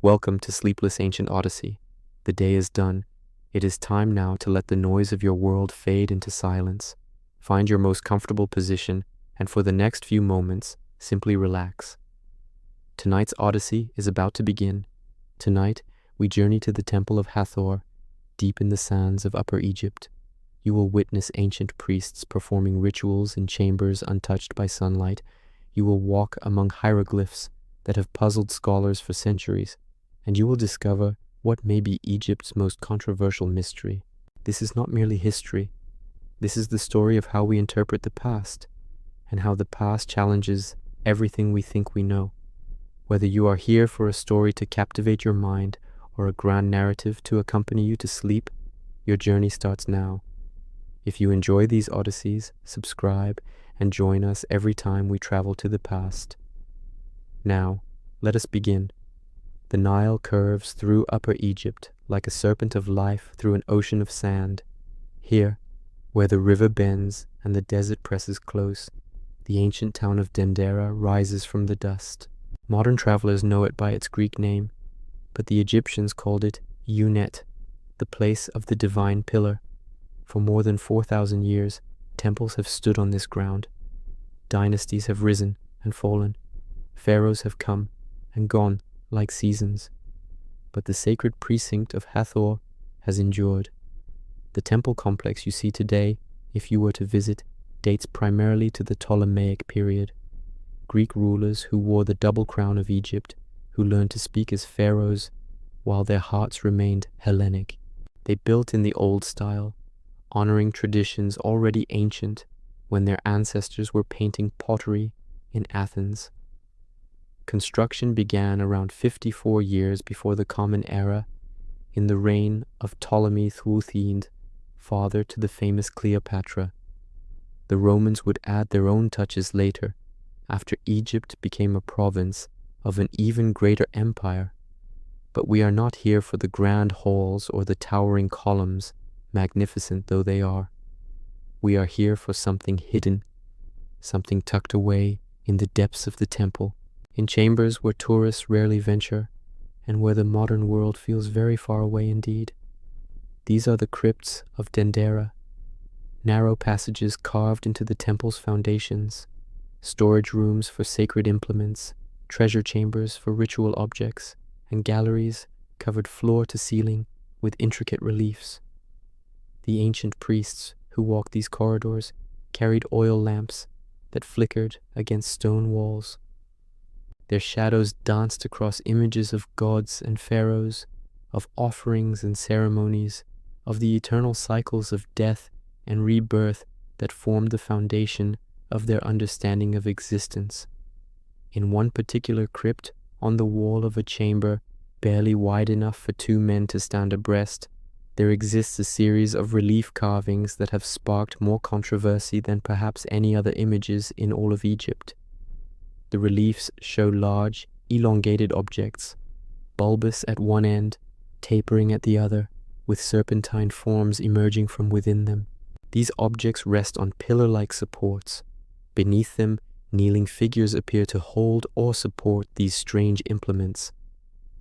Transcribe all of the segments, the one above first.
Welcome to Sleepless Ancient Odyssey. The day is done. It is time now to let the noise of your world fade into silence. Find your most comfortable position, and for the next few moments, simply relax. Tonight's Odyssey is about to begin. Tonight, we journey to the Temple of Hathor, deep in the sands of Upper Egypt. You will witness ancient priests performing rituals in chambers untouched by sunlight. You will walk among hieroglyphs that have puzzled scholars for centuries, and you will discover what may be Egypt's most controversial mystery. This is not merely history. This is the story of how we interpret the past, and how the past challenges everything we think we know. Whether you are here for a story to captivate your mind or a grand narrative to accompany you to sleep, your journey starts now. If you enjoy these odysseys, subscribe and join us every time we travel to the past. Now, let us begin. The Nile curves through Upper Egypt like a serpent of life through an ocean of sand. Here, where the river bends and the desert presses close, the ancient town of Dendera rises from the dust. Modern travelers know it by its Greek name, but the Egyptians called it Unet, the place of the divine pillar. For more than 4,000 years, temples have stood on this ground. Dynasties have risen and fallen. Pharaohs have come and gone like seasons. But the sacred precinct of Hathor has endured. The temple complex you see today, if you were to visit, dates primarily to the Ptolemaic period. Greek rulers who wore the double crown of Egypt, who learned to speak as pharaohs while their hearts remained Hellenic. They built in the old style, honoring traditions already ancient when their ancestors were painting pottery in Athens. Construction began around 54 years before the Common Era, in the reign of Ptolemy Thucydides, father to the famous Cleopatra. The Romans would add their own touches later, after Egypt became a province of an even greater empire. But we are not here for the grand halls or the towering columns, magnificent though they are. We are here for something hidden, something tucked away in the depths of the temple, in chambers where tourists rarely venture, and where the modern world feels very far away indeed. These are the crypts of Dendera, narrow passages carved into the temple's foundations, storage rooms for sacred implements, treasure chambers for ritual objects, and galleries covered floor to ceiling with intricate reliefs. The ancient priests who walked these corridors carried oil lamps that flickered against stone walls. Their shadows danced across images of gods and pharaohs, of offerings and ceremonies, of the eternal cycles of death and rebirth that formed the foundation of their understanding of existence. In one particular crypt, on the wall of a chamber barely wide enough for two men to stand abreast, there exists a series of relief carvings that have sparked more controversy than perhaps any other images in all of Egypt. The reliefs show large, elongated objects, bulbous at one end, tapering at the other, with serpentine forms emerging from within them. These objects rest on pillar-like supports. Beneath them, kneeling figures appear to hold or support these strange implements.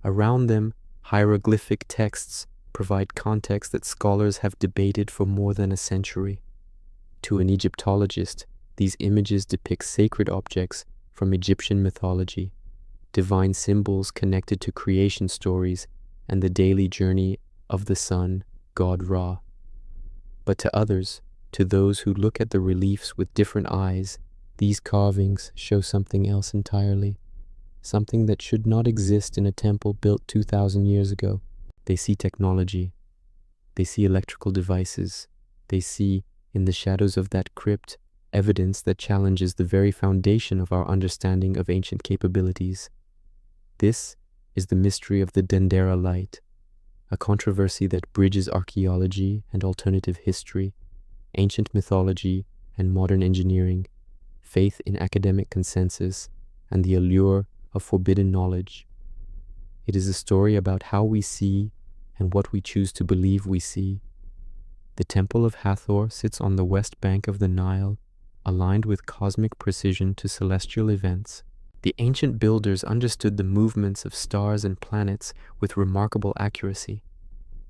Around them, hieroglyphic texts provide context that scholars have debated for more than a century. To an Egyptologist, these images depict sacred objects from Egyptian mythology, divine symbols connected to creation stories and the daily journey of the sun, god Ra. But to others, to those who look at the reliefs with different eyes, these carvings show something else entirely, something that should not exist in a temple built 2,000 years ago. They see technology. They see electrical devices. They see, in the shadows of that crypt, evidence that challenges the very foundation of our understanding of ancient capabilities. This is the mystery of the Dendera Light, a controversy that bridges archaeology and alternative history, ancient mythology and modern engineering, faith in academic consensus, and the allure of forbidden knowledge. It is a story about how we see and what we choose to believe we see. The Temple of Hathor sits on the west bank of the Nile, aligned with cosmic precision to celestial events. The ancient builders understood the movements of stars and planets with remarkable accuracy.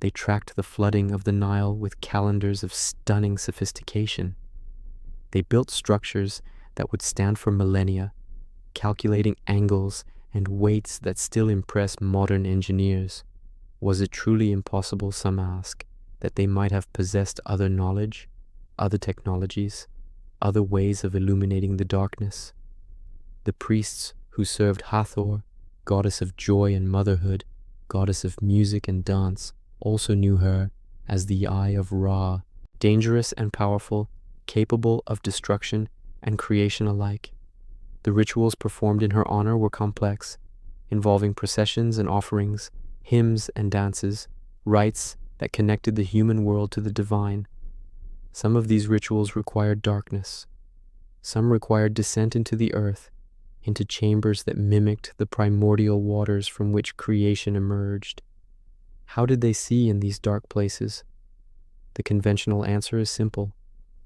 They tracked the flooding of the Nile with calendars of stunning sophistication. They built structures that would stand for millennia, calculating angles and weights that still impress modern engineers. Was it truly impossible, some ask, that they might have possessed other knowledge, other technologies, other ways of illuminating the darkness? The priests who served Hathor, goddess of joy and motherhood, goddess of music and dance, also knew her as the Eye of Ra, dangerous and powerful, capable of destruction and creation alike. The rituals performed in her honor were complex, involving processions and offerings, hymns and dances, rites that connected the human world to the divine. Some of these rituals required darkness. Some required descent into the earth, into chambers that mimicked the primordial waters from which creation emerged. How did they see in these dark places? The conventional answer is simple.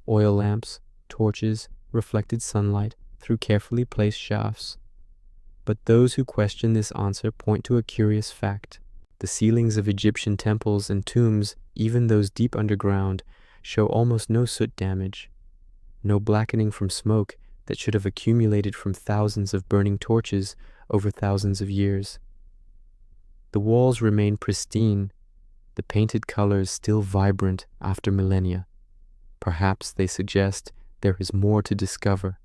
Oil lamps, torches, reflected sunlight through carefully placed shafts. But those who question this answer point to a curious fact. The ceilings of Egyptian temples and tombs, even those deep underground, show almost no soot damage, no blackening from smoke that should have accumulated from thousands of burning torches over thousands of years. The walls remain pristine, the painted colors still vibrant after millennia. Perhaps they suggest there is more to discover.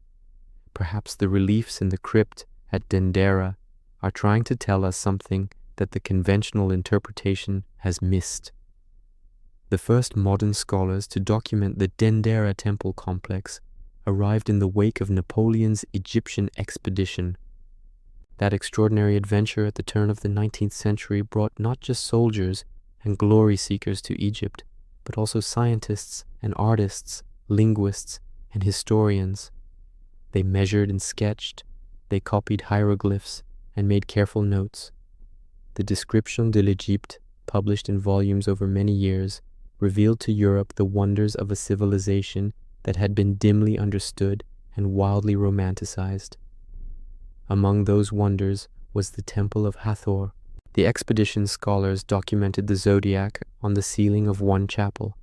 Perhaps the reliefs in the crypt at Dendera are trying to tell us something that the conventional interpretation has missed. The first modern scholars to document the Dendera temple complex arrived in the wake of Napoleon's Egyptian expedition. That extraordinary adventure at the turn of the 19th century brought not just soldiers and glory seekers to Egypt, but also scientists and artists, linguists and historians. They measured and sketched, they copied hieroglyphs and made careful notes. The Description de l'Egypte, published in volumes over many years, revealed to Europe the wonders of a civilization that had been dimly understood and wildly romanticized. Among those wonders was the Temple of Hathor. The expedition scholars documented the zodiac on the ceiling of one chapel,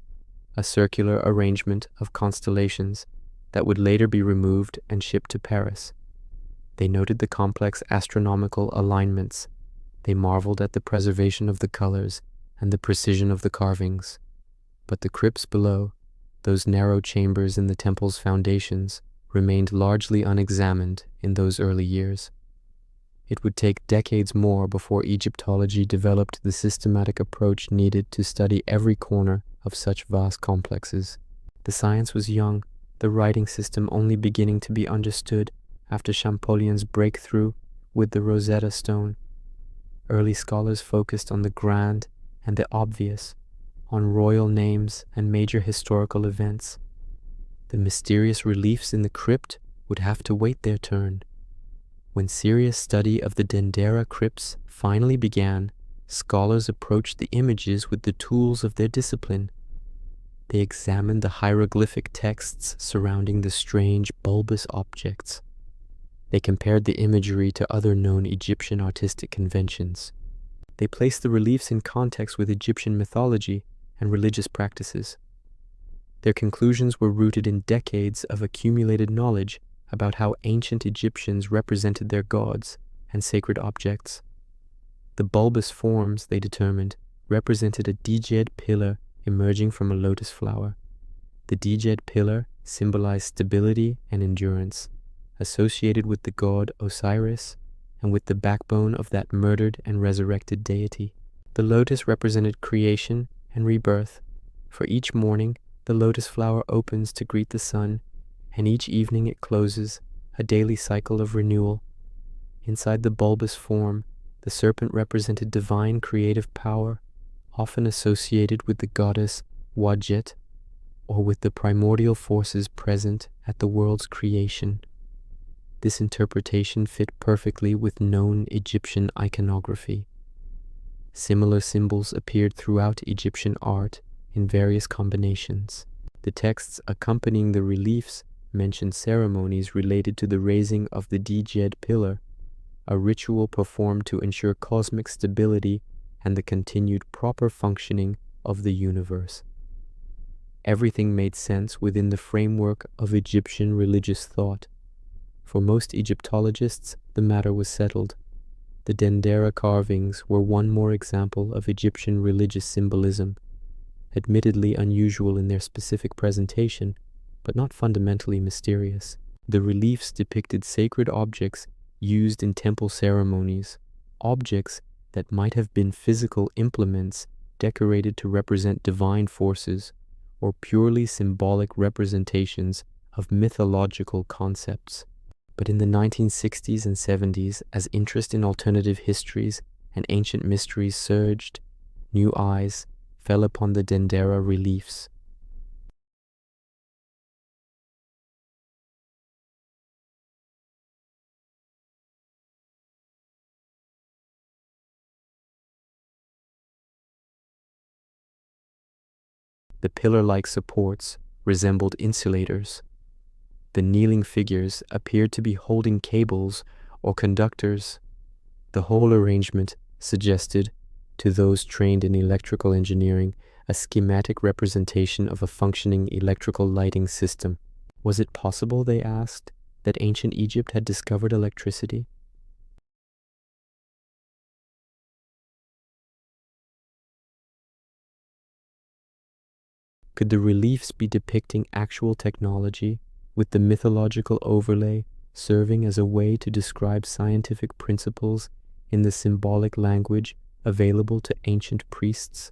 a circular arrangement of constellations that would later be removed and shipped to Paris. They noted the complex astronomical alignments. They marveled at the preservation of the colors and the precision of the carvings. But the crypts below, those narrow chambers in the temple's foundations, remained largely unexamined in those early years. It would take decades more before Egyptology developed the systematic approach needed to study every corner of such vast complexes. The science was young, the writing system only beginning to be understood after Champollion's breakthrough with the Rosetta Stone. Early scholars focused on the grand and the obvious, on royal names and major historical events. The mysterious reliefs in the crypt would have to wait their turn. When serious study of the Dendera crypts finally began, scholars approached the images with the tools of their discipline. They examined the hieroglyphic texts surrounding the strange bulbous objects. They compared the imagery to other known Egyptian artistic conventions. They placed the reliefs in context with Egyptian mythology and religious practices. Their conclusions were rooted in decades of accumulated knowledge about how ancient Egyptians represented their gods and sacred objects. The bulbous forms, they determined, represented a djed pillar emerging from a lotus flower. The djed pillar symbolized stability and endurance, associated with the god Osiris and with the backbone of that murdered and resurrected deity. The lotus represented creation and rebirth. For each morning, the lotus flower opens to greet the sun, and each evening it closes, a daily cycle of renewal. Inside the bulbous form, the serpent represented divine creative power, often associated with the goddess Wadjet, or with the primordial forces present at the world's creation. This interpretation fit perfectly with known Egyptian iconography. Similar symbols appeared throughout Egyptian art in various combinations. The texts accompanying the reliefs mention ceremonies related to the raising of the djed pillar a ritual performed to ensure cosmic stability and the continued proper functioning of the universe. Everything made sense within the framework of Egyptian religious thought. For most Egyptologists, the matter was settled. The Dendera carvings were one more example of Egyptian religious symbolism, admittedly unusual in their specific presentation, but not fundamentally mysterious. The reliefs depicted sacred objects used in temple ceremonies, objects that might have been physical implements decorated to represent divine forces, or purely symbolic representations of mythological concepts. But in the 1960s and 70s, as interest in alternative histories and ancient mysteries surged, new eyes fell upon the Dendera reliefs. The pillar-like supports resembled insulators. The kneeling figures appeared to be holding cables or conductors. The whole arrangement suggested, to those trained in electrical engineering, a schematic representation of a functioning electrical lighting system. Was it possible, they asked, that ancient Egypt had discovered electricity? Could the reliefs be depicting actual technology, with the mythological overlay serving as a way to describe scientific principles in the symbolic language available to ancient priests?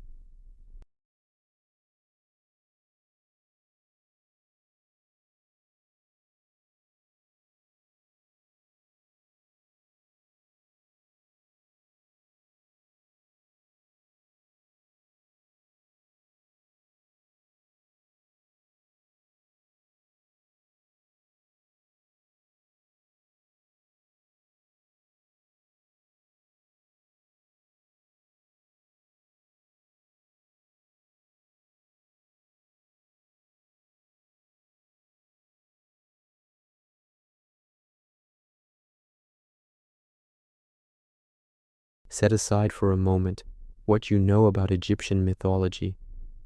Set aside for a moment what you know about Egyptian mythology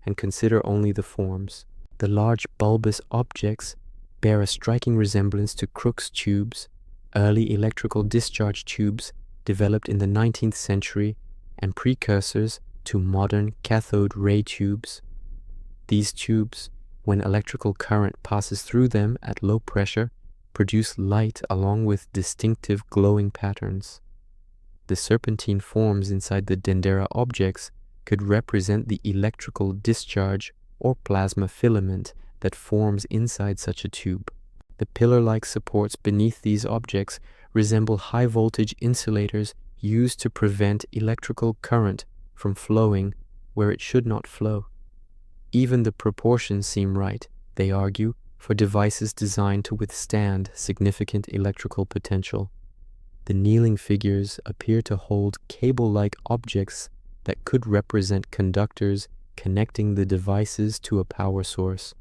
and consider only the forms. The large bulbous objects bear a striking resemblance to Crookes tubes, early electrical discharge tubes developed in the 19th century and precursors to modern cathode ray tubes. These tubes, when electrical current passes through them at low pressure, produce light along with distinctive glowing patterns. The serpentine forms inside the Dendera objects could represent the electrical discharge or plasma filament that forms inside such a tube. The pillar-like supports beneath these objects resemble high-voltage insulators used to prevent electrical current from flowing where it should not flow. Even the proportions seem right, they argue, for devices designed to withstand significant electrical potential. The kneeling figures appear to hold cable-like objects that could represent conductors connecting the devices to a power source.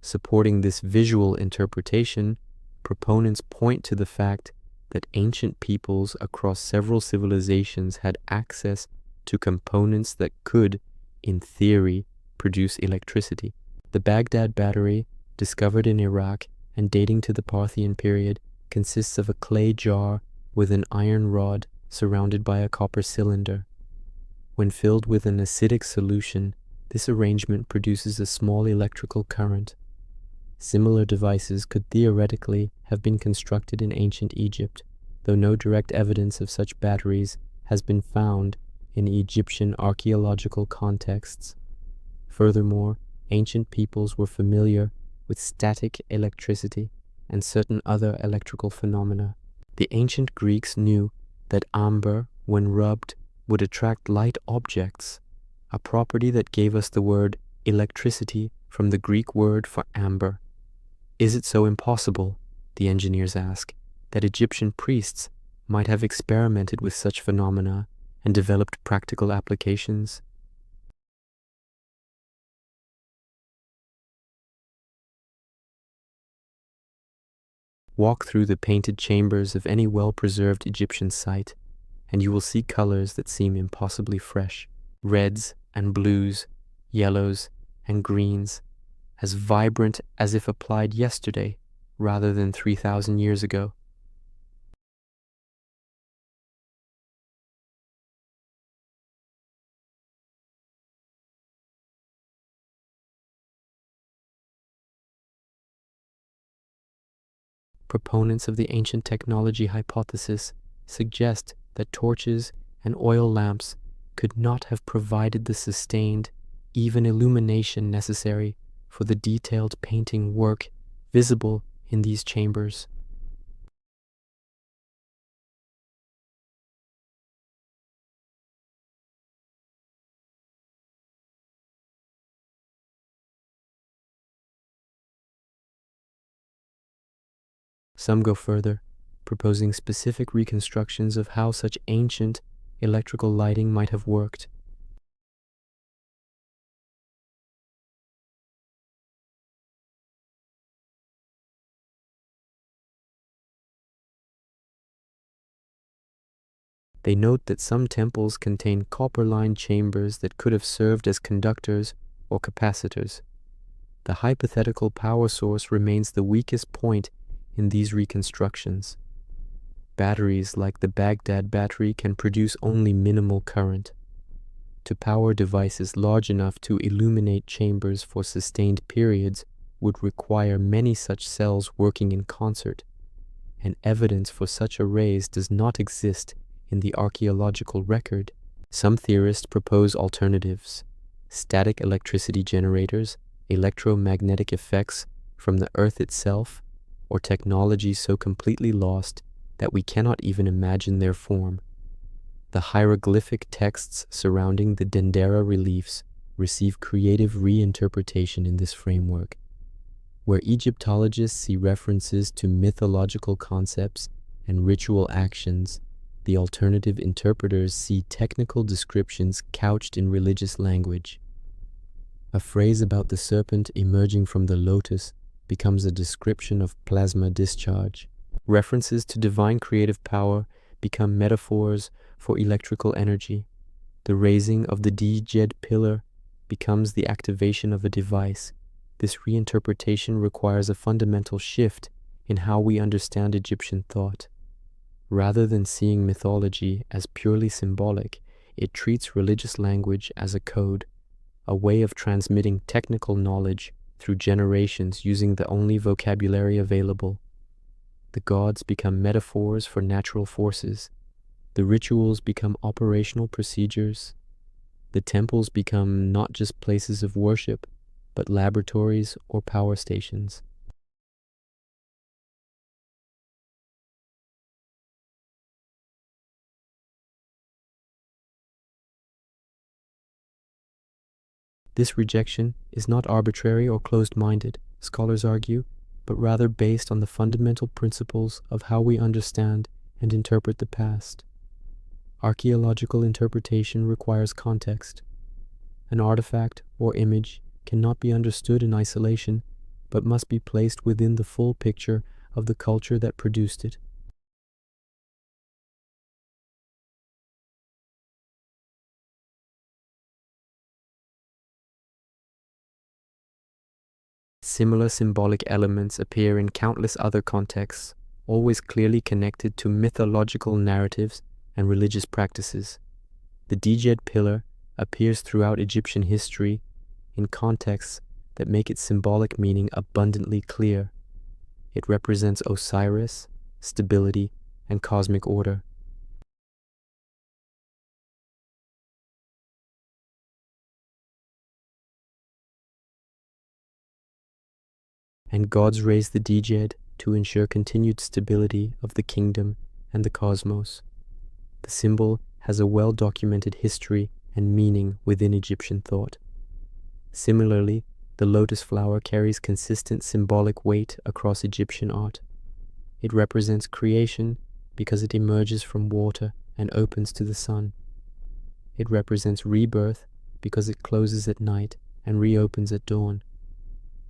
Supporting this visual interpretation, proponents point to the fact that ancient peoples across several civilizations had access to components that could, in theory, produce electricity. The Baghdad battery, discovered in Iraq and dating to the Parthian period, consists of a clay jar with an iron rod surrounded by a copper cylinder. When filled with an acidic solution, this arrangement produces a small electrical current. Similar devices could theoretically have been constructed in ancient Egypt, though no direct evidence of such batteries has been found in Egyptian archaeological contexts. Furthermore, ancient peoples were familiar with static electricity and certain other electrical phenomena. The ancient Greeks knew that amber, when rubbed, would attract light objects, a property that gave us the word electricity from the Greek word for amber. Is it so impossible, the engineers ask, that Egyptian priests might have experimented with such phenomena and developed practical applications? Walk through the painted chambers of any well-preserved Egyptian site, and you will see colors that seem impossibly fresh. Reds and blues, yellows and greens, as vibrant as if applied yesterday rather than 3,000 years ago. Proponents of the ancient technology hypothesis suggest that torches and oil lamps could not have provided the sustained, even illumination necessary for the detailed painting work visible in these chambers. Some go further, proposing specific reconstructions of how such ancient electrical lighting might have worked. They note that some temples contain copper-lined chambers that could have served as conductors or capacitors. The hypothetical power source remains the weakest point in these reconstructions. Batteries like the Baghdad battery can produce only minimal current. To power devices large enough to illuminate chambers for sustained periods would require many such cells working in concert, and evidence for such arrays does not exist in the archaeological record. Some theorists propose alternatives: static electricity generators, electromagnetic effects from the earth itself, or technology so completely lost that we cannot even imagine their form. The hieroglyphic texts surrounding the Dendera reliefs receive creative reinterpretation in this framework. Where Egyptologists see references to mythological concepts and ritual actions, the alternative interpreters see technical descriptions couched in religious language. A phrase about the serpent emerging from the lotus becomes a description of plasma discharge. References to divine creative power become metaphors for electrical energy. The raising of the Djed pillar becomes the activation of a device. This reinterpretation requires a fundamental shift in how we understand Egyptian thought. Rather than seeing mythology as purely symbolic, it treats religious language as a code, a way of transmitting technical knowledge through generations using the only vocabulary available. The gods become metaphors for natural forces. The rituals become operational procedures. The temples become not just places of worship, but laboratories or power stations. This rejection is not arbitrary or closed-minded, scholars argue, but rather based on the fundamental principles of how we understand and interpret the past. Archaeological interpretation requires context. An artifact or image cannot be understood in isolation, but must be placed within the full picture of the culture that produced it. Similar symbolic elements appear in countless other contexts, always clearly connected to mythological narratives and religious practices. The Djed pillar appears throughout Egyptian history in contexts that make its symbolic meaning abundantly clear. It represents Osiris, stability, and cosmic order. And gods raise the Djed to ensure continued stability of the kingdom and the cosmos. The symbol has a well-documented history and meaning within Egyptian thought. Similarly, the lotus flower carries consistent symbolic weight across Egyptian art. It represents creation because it emerges from water and opens to the sun. It represents rebirth because it closes at night and reopens at dawn.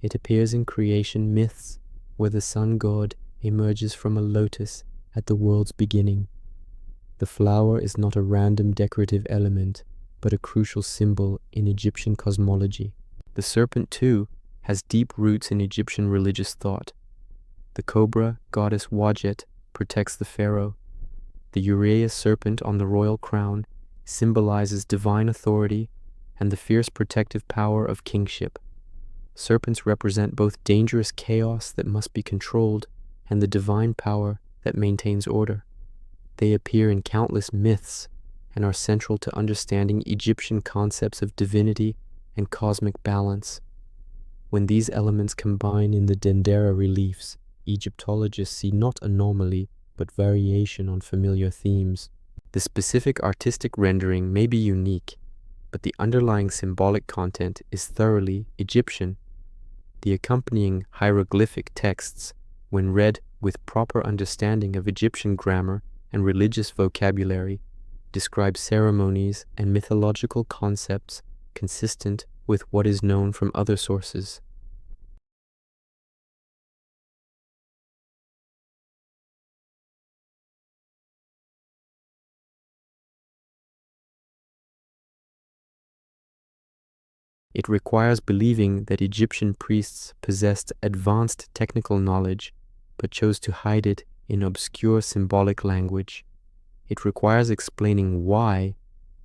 It appears in creation myths where the sun god emerges from a lotus at the world's beginning. The flower is not a random decorative element, but a crucial symbol in Egyptian cosmology. The serpent, too, has deep roots in Egyptian religious thought. The cobra, goddess Wadjet, protects the pharaoh. The uraeus serpent on the royal crown symbolizes divine authority and the fierce protective power of kingship. Serpents represent both dangerous chaos that must be controlled and the divine power that maintains order. They appear in countless myths and are central to understanding Egyptian concepts of divinity and cosmic balance. When these elements combine in the Dendera reliefs, Egyptologists see not anomaly but variation on familiar themes. The specific artistic rendering may be unique, but the underlying symbolic content is thoroughly Egyptian. The accompanying hieroglyphic texts, when read with proper understanding of Egyptian grammar and religious vocabulary, describe ceremonies and mythological concepts consistent with what is known from other sources. It requires believing that Egyptian priests possessed advanced technical knowledge, but chose to hide it in obscure symbolic language. It requires explaining why,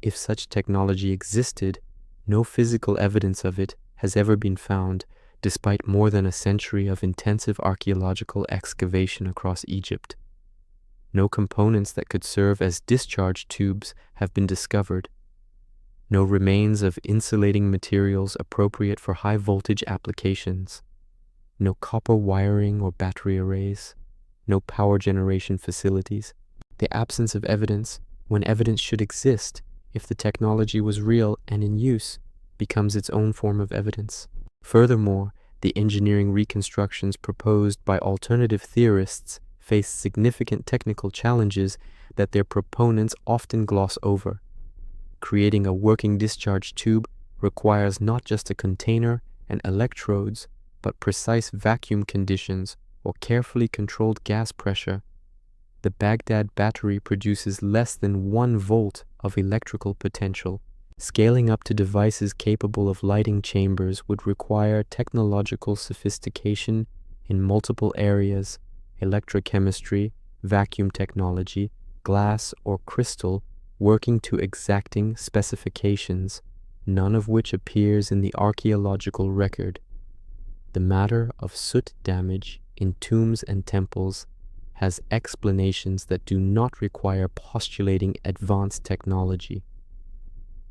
if such technology existed, no physical evidence of it has ever been found, despite more than a century of intensive archaeological excavation across Egypt. No components that could serve as discharge tubes have been discovered. No remains of insulating materials appropriate for high-voltage applications. No copper wiring or battery arrays. No power generation facilities. The absence of evidence, when evidence should exist, if the technology was real and in use, becomes its own form of evidence. Furthermore, the engineering reconstructions proposed by alternative theorists face significant technical challenges that their proponents often gloss over. Creating a working discharge tube requires not just a container and electrodes, but precise vacuum conditions or carefully controlled gas pressure. The Baghdad battery produces less than 1 volt of electrical potential. Scaling up to devices capable of lighting chambers would require technological sophistication in multiple areas: electrochemistry, vacuum technology, glass or crystal, working to exacting specifications, none of which appears in the archaeological record. The matter of soot damage in tombs and temples has explanations that do not require postulating advanced technology.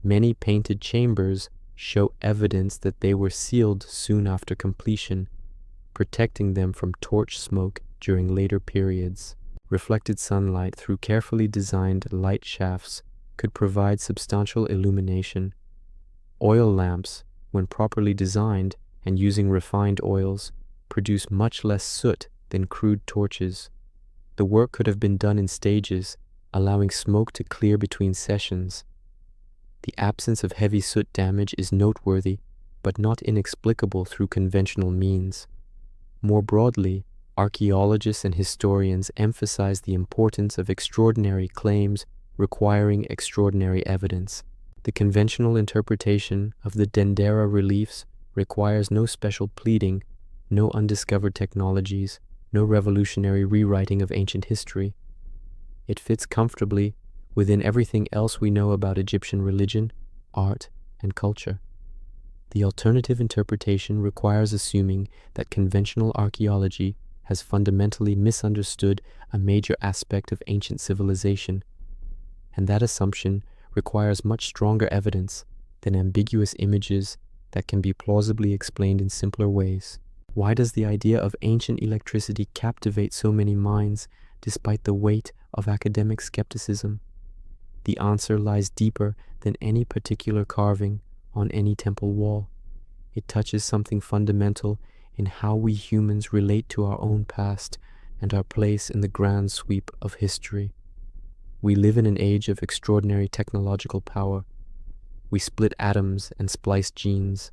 Many painted chambers show evidence that they were sealed soon after completion, protecting them from torch smoke during later periods. Reflected sunlight through carefully designed light shafts could provide substantial illumination. Oil lamps, when properly designed and using refined oils, produce much less soot than crude torches. The work could have been done in stages, allowing smoke to clear between sessions. The absence of heavy soot damage is noteworthy, but not inexplicable through conventional means. More broadly, archaeologists and historians emphasize the importance of extraordinary claims requiring extraordinary evidence. The conventional interpretation of the Dendera reliefs requires no special pleading, no undiscovered technologies, no revolutionary rewriting of ancient history. It fits comfortably within everything else we know about Egyptian religion, art, and culture. The alternative interpretation requires assuming that conventional archaeology has fundamentally misunderstood a major aspect of ancient civilization, and that assumption requires much stronger evidence than ambiguous images that can be plausibly explained in simpler ways. Why does the idea of ancient electricity captivate so many minds despite the weight of academic skepticism? The answer lies deeper than any particular carving on any temple wall. It touches something fundamental in how we humans relate to our own past and our place in the grand sweep of history. We live in an age of extraordinary technological power. We split atoms and splice genes.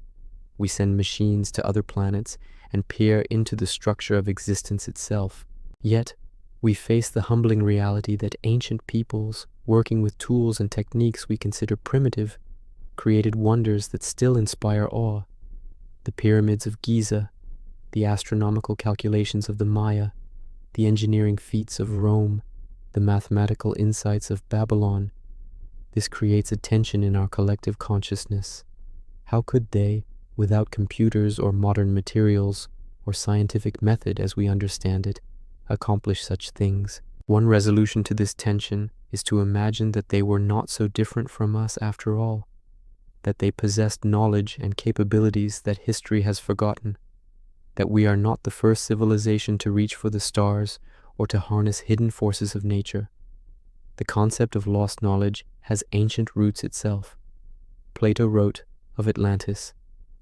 We send machines to other planets and peer into the structure of existence itself. Yet, we face the humbling reality that ancient peoples, working with tools and techniques we consider primitive, created wonders that still inspire awe. The pyramids of Giza, the astronomical calculations of the Maya, the engineering feats of Rome, the mathematical insights of Babylon. This creates a tension in our collective consciousness. How could they, without computers or modern materials or scientific method as we understand it, accomplish such things? One resolution to this tension is to imagine that they were not so different from us after all, that they possessed knowledge and capabilities that history has forgotten, that we are not the first civilization to reach for the stars or to harness hidden forces of nature. The concept of lost knowledge has ancient roots itself. Plato wrote of Atlantis,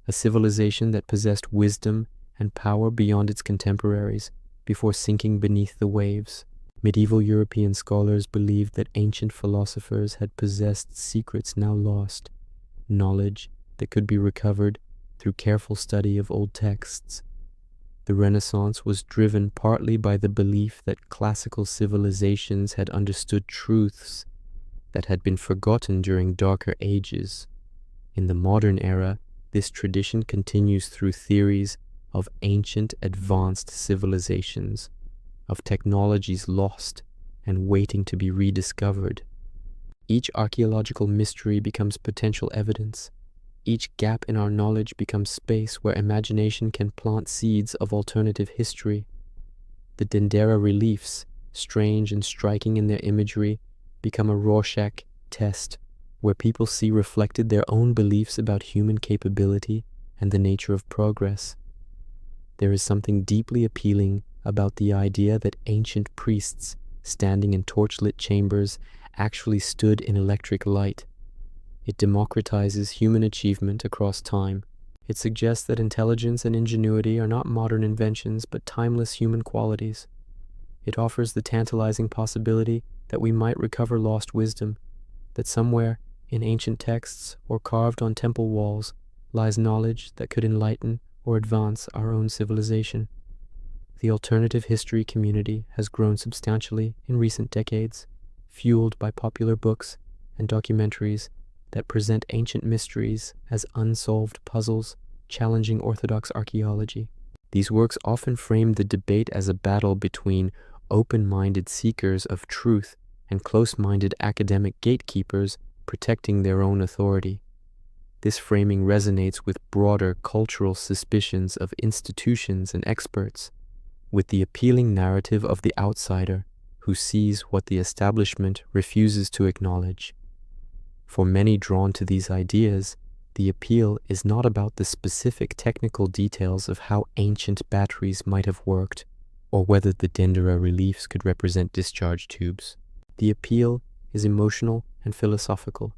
a civilization that possessed wisdom and power beyond its contemporaries before sinking beneath the waves. Medieval European scholars believed that ancient philosophers had possessed secrets now lost, knowledge that could be recovered through careful study of old texts. The Renaissance was driven partly by the belief that classical civilizations had understood truths that had been forgotten during darker ages. In the modern era, this tradition continues through theories of ancient advanced civilizations, of technologies lost and waiting to be rediscovered. Each archaeological mystery becomes potential evidence. Each gap in our knowledge becomes space where imagination can plant seeds of alternative history. The Dendera reliefs, strange and striking in their imagery, become a Rorschach test where people see reflected their own beliefs about human capability and the nature of progress. There is something deeply appealing about the idea that ancient priests, standing in torchlit chambers, actually stood in electric light. It democratizes human achievement across time. It suggests that intelligence and ingenuity are not modern inventions but timeless human qualities. It offers the tantalizing possibility that we might recover lost wisdom, that somewhere in ancient texts or carved on temple walls lies knowledge that could enlighten or advance our own civilization. The alternative history community has grown substantially in recent decades, fueled by popular books and documentaries that present ancient mysteries as unsolved puzzles, challenging orthodox archaeology. These works often frame the debate as a battle between open-minded seekers of truth and close-minded academic gatekeepers protecting their own authority. This framing resonates with broader cultural suspicions of institutions and experts, with the appealing narrative of the outsider who sees what the establishment refuses to acknowledge. For many drawn to these ideas, the appeal is not about the specific technical details of how ancient batteries might have worked, or whether the Dendera reliefs could represent discharge tubes. The appeal is emotional and philosophical.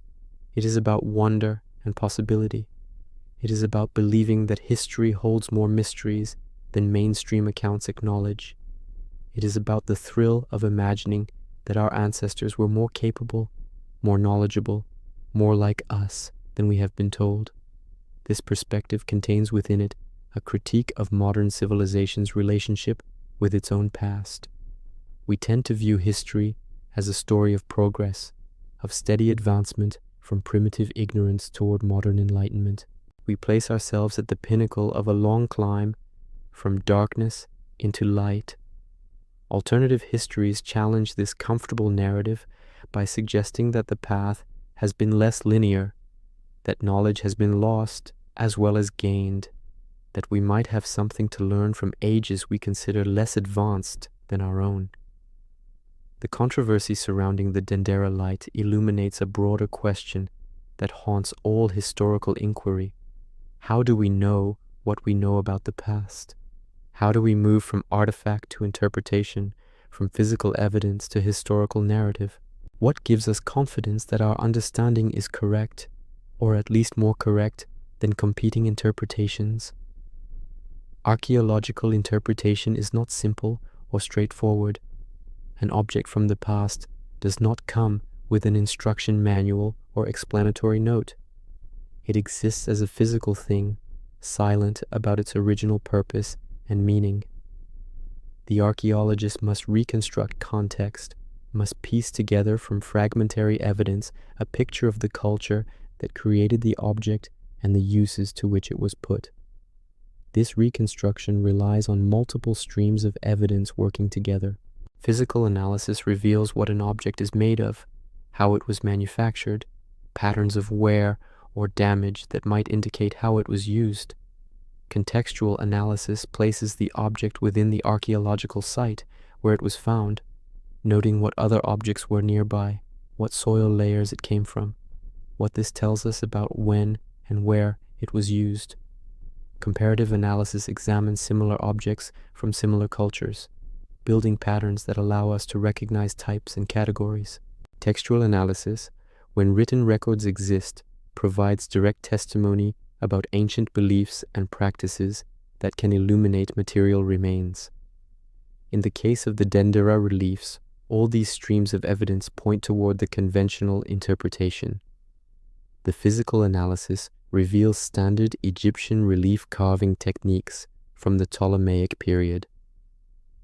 It is about wonder and possibility. It is about believing that history holds more mysteries than mainstream accounts acknowledge. It is about the thrill of imagining that our ancestors were more capable, more knowledgeable, more like us than we have been told. This perspective contains within it a critique of modern civilization's relationship with its own past. We tend to view history as a story of progress, of steady advancement from primitive ignorance toward modern enlightenment. We place ourselves at the pinnacle of a long climb from darkness into light. Alternative histories challenge this comfortable narrative by suggesting that the path has been less linear, that knowledge has been lost as well as gained, that we might have something to learn from ages we consider less advanced than our own. The controversy surrounding the Dendera Light illuminates a broader question that haunts all historical inquiry. How do we know what we know about the past? How do we move from artifact to interpretation, from physical evidence to historical narrative? What gives us confidence that our understanding is correct, or at least more correct than competing interpretations? Archaeological interpretation is not simple or straightforward. An object from the past does not come with an instruction manual or explanatory note. It exists as a physical thing, silent about its original purpose and meaning. The archaeologist must reconstruct context, must piece together from fragmentary evidence a picture of the culture that created the object and the uses to which it was put. This reconstruction relies on multiple streams of evidence working together. Physical analysis reveals what an object is made of, how it was manufactured, patterns of wear or damage that might indicate how it was used. Contextual analysis places the object within the archaeological site where it was found, noting what other objects were nearby, what soil layers it came from, what this tells us about when and where it was used. Comparative analysis examines similar objects from similar cultures, building patterns that allow us to recognize types and categories. Textual analysis, when written records exist, provides direct testimony about ancient beliefs and practices that can illuminate material remains. In the case of the Dendera reliefs, all these streams of evidence point toward the conventional interpretation. The physical analysis reveals standard Egyptian relief carving techniques from the Ptolemaic period.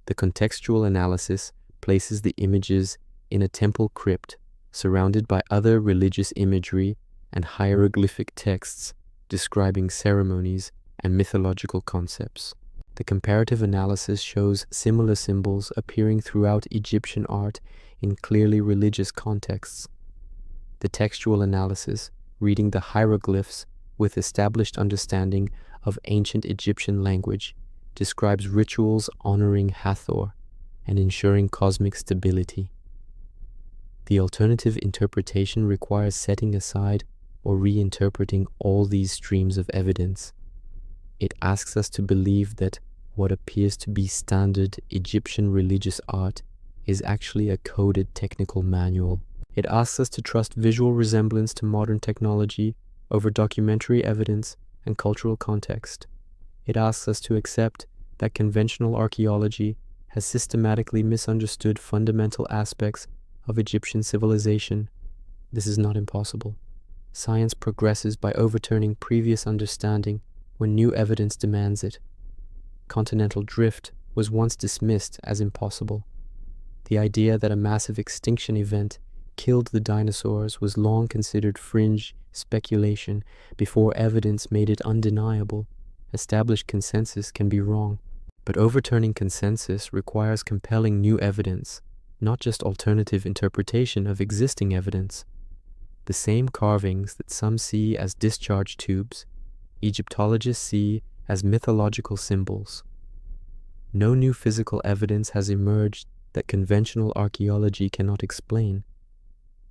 The contextual analysis places the images in a temple crypt surrounded by other religious imagery and hieroglyphic texts describing ceremonies and mythological concepts. The comparative analysis shows similar symbols appearing throughout Egyptian art in clearly religious contexts. The textual analysis, reading the hieroglyphs with established understanding of ancient Egyptian language, describes rituals honoring Hathor and ensuring cosmic stability. The alternative interpretation requires setting aside or reinterpreting all these streams of evidence. It asks us to believe that what appears to be standard Egyptian religious art is actually a coded technical manual. It asks us to trust visual resemblance to modern technology over documentary evidence and cultural context. It asks us to accept that conventional archaeology has systematically misunderstood fundamental aspects of Egyptian civilization. This is not impossible. Science progresses by overturning previous understanding when new evidence demands it. Continental drift was once dismissed as impossible. The idea that a massive extinction event killed the dinosaurs was long considered fringe speculation before evidence made it undeniable. Established consensus can be wrong, but overturning consensus requires compelling new evidence, not just alternative interpretation of existing evidence. The same carvings that some see as discharge tubes, Egyptologists see as mythological symbols. No new physical evidence has emerged that conventional archaeology cannot explain.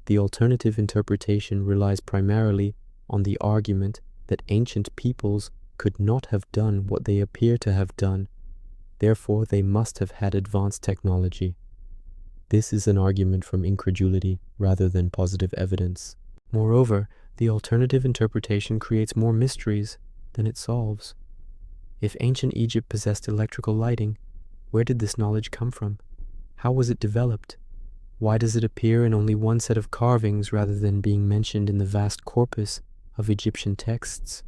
The alternative interpretation relies primarily on the argument that ancient peoples could not have done what they appear to have done, therefore they must have had advanced technology. This is an argument from incredulity rather than positive evidence. Moreover, the alternative interpretation creates more mysteries than it solves. If ancient Egypt possessed electrical lighting, where did this knowledge come from? How was it developed? Why does it appear in only one set of carvings rather than being mentioned in the vast corpus of Egyptian texts?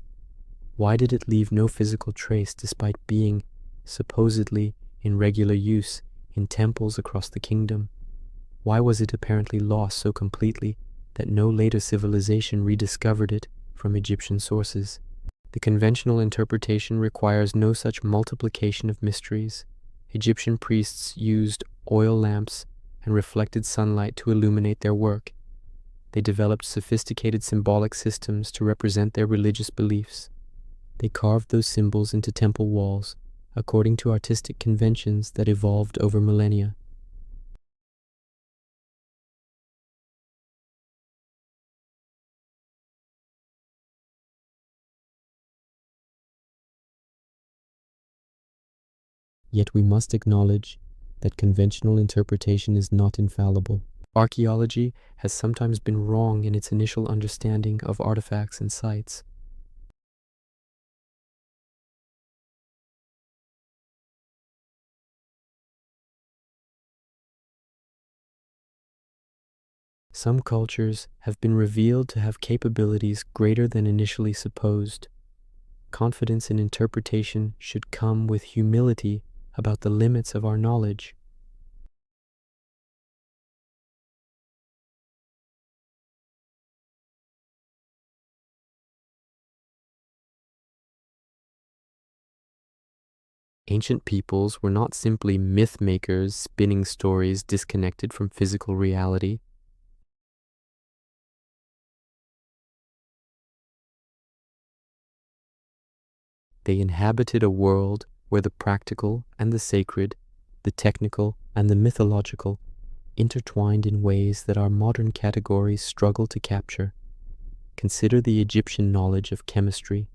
Why did it leave no physical trace despite being, supposedly, in regular use in temples across the kingdom? Why was it apparently lost so completely that no later civilization rediscovered it from Egyptian sources? The conventional interpretation requires no such multiplication of mysteries. Egyptian priests used oil lamps and reflected sunlight to illuminate their work. They developed sophisticated symbolic systems to represent their religious beliefs. They carved those symbols into temple walls, according to artistic conventions that evolved over millennia. Yet we must acknowledge that conventional interpretation is not infallible. Archaeology has sometimes been wrong in its initial understanding of artifacts and sites. Some cultures have been revealed to have capabilities greater than initially supposed. Confidence in interpretation should come with humility about the limits of our knowledge. Ancient peoples were not simply myth makers spinning stories disconnected from physical reality. They inhabited a world where the practical and the sacred, the technical and the mythological, intertwined in ways that our modern categories struggle to capture. Consider the Egyptian knowledge of chemistry.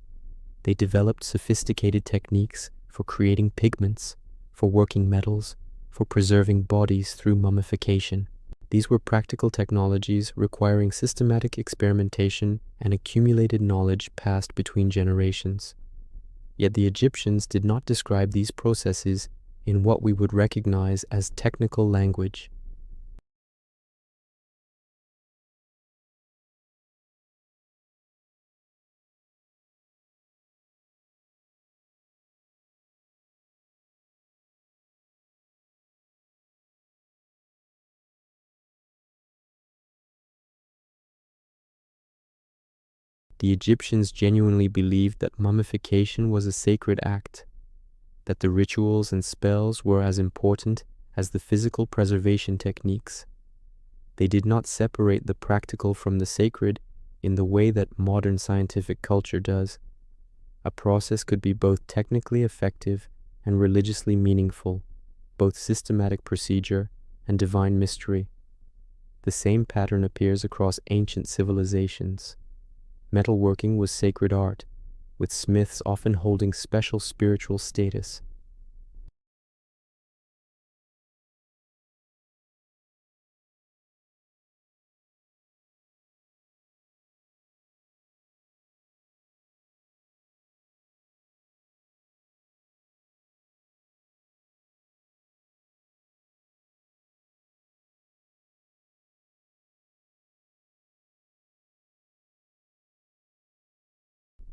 They developed sophisticated techniques for creating pigments, for working metals, for preserving bodies through mummification. These were practical technologies requiring systematic experimentation and accumulated knowledge passed between generations. Yet the Egyptians did not describe these processes in what we would recognize as technical language. The Egyptians genuinely believed that mummification was a sacred act, that the rituals and spells were as important as the physical preservation techniques. They did not separate the practical from the sacred in the way that modern scientific culture does. A process could be both technically effective and religiously meaningful, both systematic procedure and divine mystery. The same pattern appears across ancient civilizations. Metalworking was sacred art, with smiths often holding special spiritual status.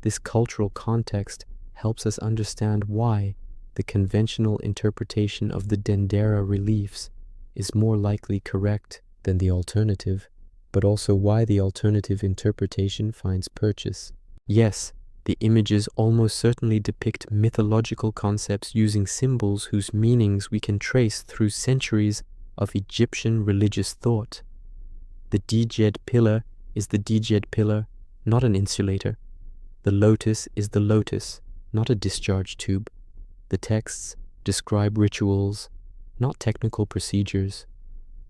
This cultural context helps us understand why the conventional interpretation of the Dendera reliefs is more likely correct than the alternative, but also why the alternative interpretation finds purchase. Yes, the images almost certainly depict mythological concepts using symbols whose meanings we can trace through centuries of Egyptian religious thought. The Djed pillar is the Djed pillar, not an insulator. The lotus is the lotus, not a discharge tube. The texts describe rituals, not technical procedures.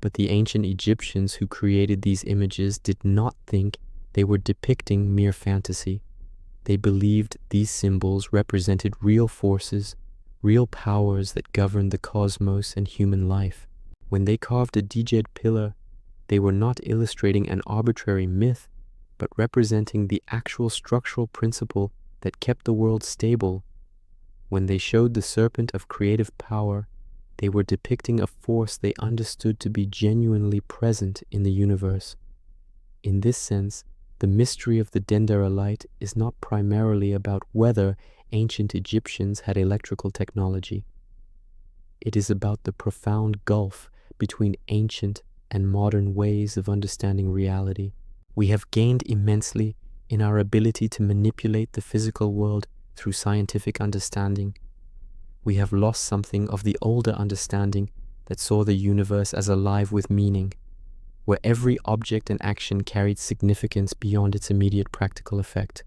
But the ancient Egyptians who created these images did not think they were depicting mere fantasy. They believed these symbols represented real forces, real powers that governed the cosmos and human life. When they carved a Djed pillar, they were not illustrating an arbitrary myth, but representing the actual structural principle that kept the world stable. When they showed the serpent of creative power, they were depicting a force they understood to be genuinely present in the universe. In this sense, the mystery of the Dendera Light is not primarily about whether ancient Egyptians had electrical technology. It is about the profound gulf between ancient and modern ways of understanding reality. We have gained immensely in our ability to manipulate the physical world through scientific understanding. We have lost something of the older understanding that saw the universe as alive with meaning, where every object and action carried significance beyond its immediate practical effect.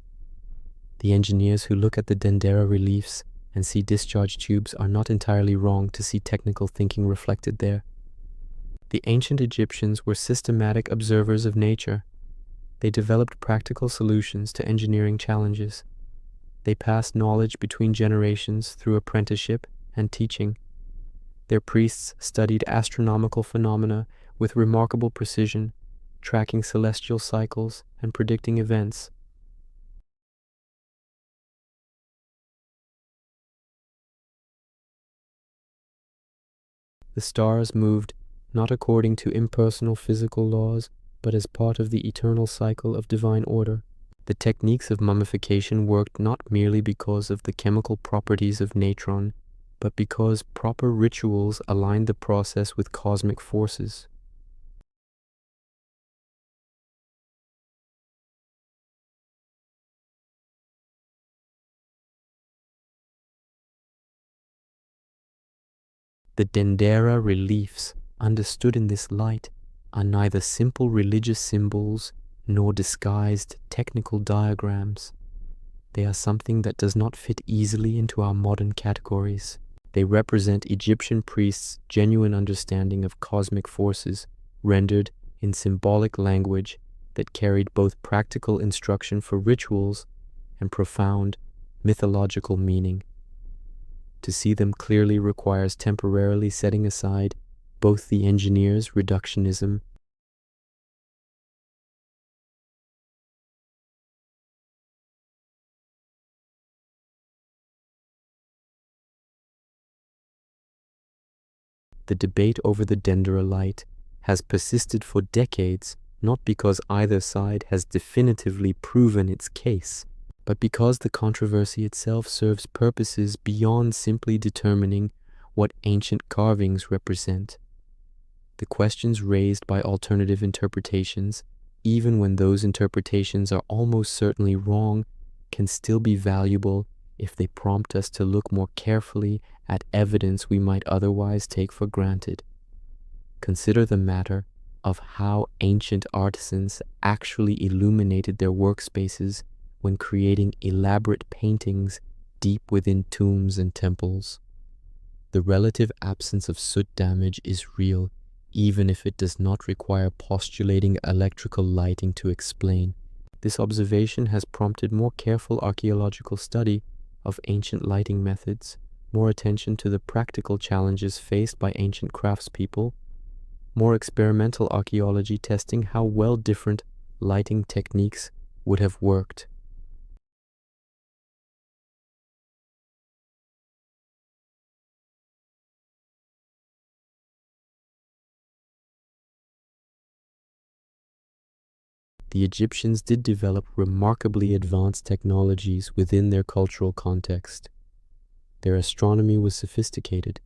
The engineers who look at the Dendera reliefs and see discharge tubes are not entirely wrong to see technical thinking reflected there. The ancient Egyptians were systematic observers of nature. They developed practical solutions to engineering challenges. They passed knowledge between generations through apprenticeship and teaching. Their priests studied astronomical phenomena with remarkable precision, tracking celestial cycles and predicting events. The stars moved not according to impersonal physical laws, but as part of the eternal cycle of divine order. The techniques of mummification worked not merely because of the chemical properties of natron, but because proper rituals aligned the process with cosmic forces. The Dendera reliefs, understood in this light, are neither simple religious symbols nor disguised technical diagrams. They are something that does not fit easily into our modern categories. They represent Egyptian priests' genuine understanding of cosmic forces, rendered in symbolic language that carried both practical instruction for rituals and profound mythological meaning. To see them clearly requires temporarily setting aside both the engineer's reductionism The debate over the Dendera Light has persisted for decades, not because either side has definitively proven its case, but because the controversy itself serves purposes beyond simply determining what ancient carvings represent. The questions raised by alternative interpretations, even when those interpretations are almost certainly wrong, can still be valuable if they prompt us to look more carefully at evidence we might otherwise take for granted. Consider the matter of how ancient artisans actually illuminated their workspaces when creating elaborate paintings deep within tombs and temples. The relative absence of soot damage is real, even if it does not require postulating electrical lighting to explain. This observation has prompted more careful archaeological study of ancient lighting methods, more attention to the practical challenges faced by ancient craftspeople, more experimental archaeology testing how well different lighting techniques would have worked. The Egyptians did develop remarkably advanced technologies within their cultural context. Their astronomy was sophisticated.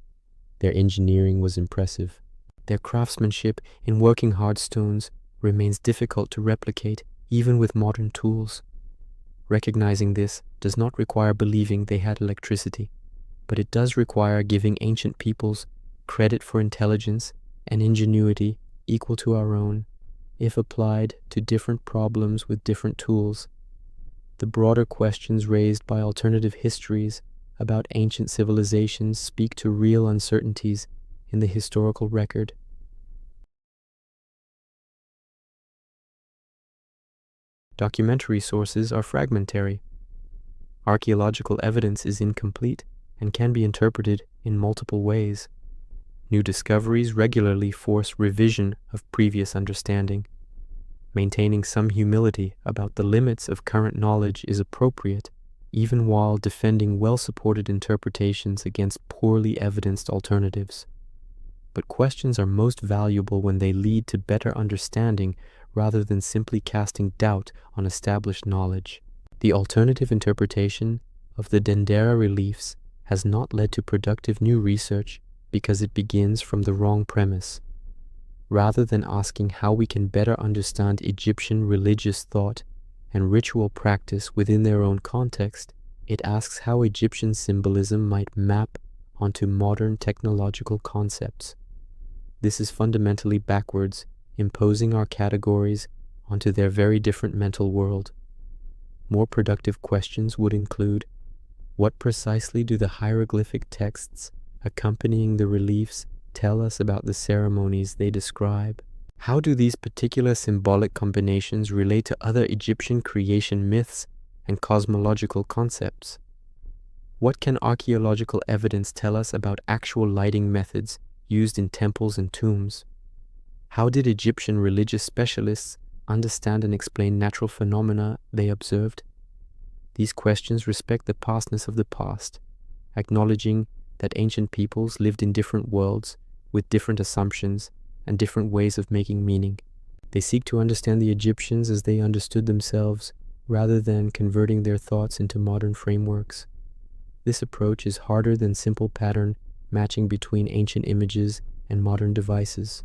Their engineering was impressive. Their craftsmanship in working hard stones remains difficult to replicate even with modern tools. Recognizing this does not require believing they had electricity, but it does require giving ancient peoples credit for intelligence and ingenuity equal to our own, if applied to different problems with different tools. The broader questions raised by alternative histories about ancient civilizations speak to real uncertainties in the historical record. Documentary sources are fragmentary. Archaeological evidence is incomplete and can be interpreted in multiple ways. New discoveries regularly force revision of previous understanding. Maintaining some humility about the limits of current knowledge is appropriate, even while defending well-supported interpretations against poorly evidenced alternatives. But questions are most valuable when they lead to better understanding rather than simply casting doubt on established knowledge. The alternative interpretation of the Dendera reliefs has not led to productive new research because it begins from the wrong premise. Rather than asking how we can better understand Egyptian religious thought and ritual practice within their own context, it asks how Egyptian symbolism might map onto modern technological concepts. This is fundamentally backwards, imposing our categories onto their very different mental world. More productive questions would include: what precisely do the hieroglyphic texts accompanying the reliefs tell us about the ceremonies they describe? How do these particular symbolic combinations relate to other Egyptian creation myths and cosmological concepts? What can archaeological evidence tell us about actual lighting methods used in temples and tombs? How did Egyptian religious specialists understand and explain natural phenomena they observed? These questions respect the pastness of the past, acknowledging that ancient peoples lived in different worlds with different assumptions and different ways of making meaning. They seek to understand the Egyptians as they understood themselves, rather than converting their thoughts into modern frameworks. This approach is harder than simple pattern matching between ancient images and modern devices.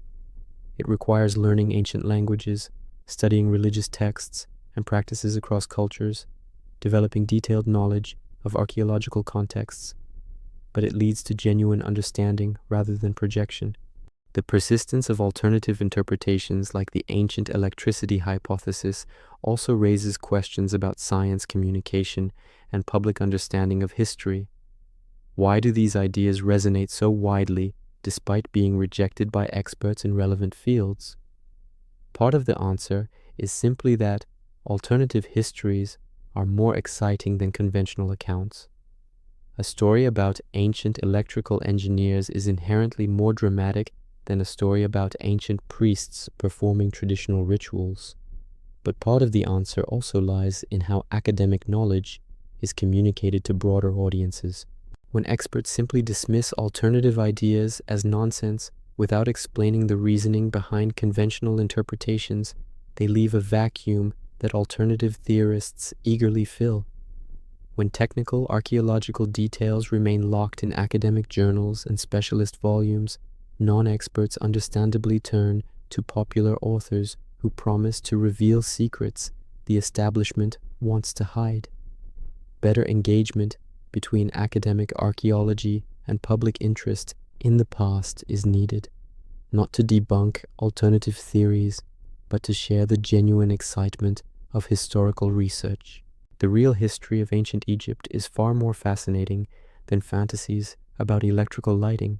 It requires learning ancient languages, studying religious texts and practices across cultures, developing detailed knowledge of archaeological contexts, but it leads to genuine understanding rather than projection. The persistence of alternative interpretations like the ancient electricity hypothesis also raises questions about science communication and public understanding of history. Why do these ideas resonate so widely despite being rejected by experts in relevant fields? Part of the answer is simply that alternative histories are more exciting than conventional accounts. A story about ancient electrical engineers is inherently more dramatic than a story about ancient priests performing traditional rituals. But part of the answer also lies in how academic knowledge is communicated to broader audiences. When experts simply dismiss alternative ideas as nonsense without explaining the reasoning behind conventional interpretations, they leave a vacuum that alternative theorists eagerly fill. When technical archaeological details remain locked in academic journals and specialist volumes, non-experts understandably turn to popular authors who promise to reveal secrets the establishment wants to hide. Better engagement between academic archaeology and public interest in the past is needed, not to debunk alternative theories, but to share the genuine excitement of historical research. The real history of ancient Egypt is far more fascinating than fantasies about electrical lighting.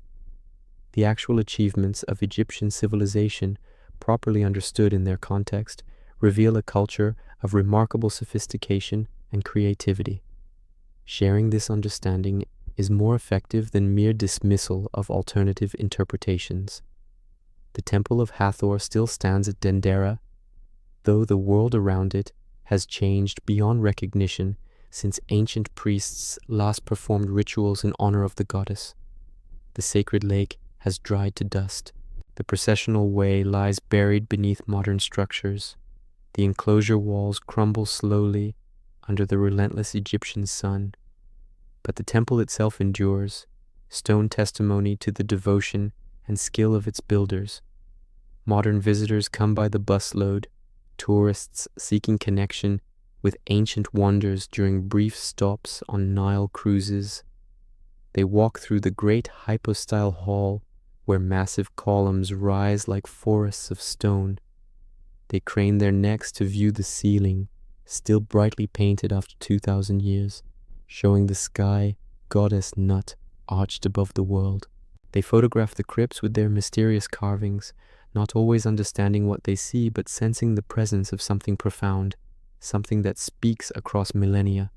The actual achievements of Egyptian civilization, properly understood in their context, reveal a culture of remarkable sophistication and creativity. Sharing this understanding is more effective than mere dismissal of alternative interpretations. The Temple of Hathor still stands at Dendera, though the world around it has changed beyond recognition since ancient priests last performed rituals in honor of the goddess. The sacred lake has dried to dust. The processional way lies buried beneath modern structures. The enclosure walls crumble slowly under the relentless Egyptian sun. But the temple itself endures, stone testimony to the devotion and skill of its builders. Modern visitors come by the busload, tourists seeking connection with ancient wonders during brief stops on Nile cruises. They walk through the great hypostyle hall where massive columns rise like forests of stone. They crane their necks to view the ceiling, still brightly painted after 2,000 years, showing the sky goddess Nut arched above the world. They photograph the crypts with their mysterious carvings, not always understanding what they see, but sensing the presence of something profound, something that speaks across millennia.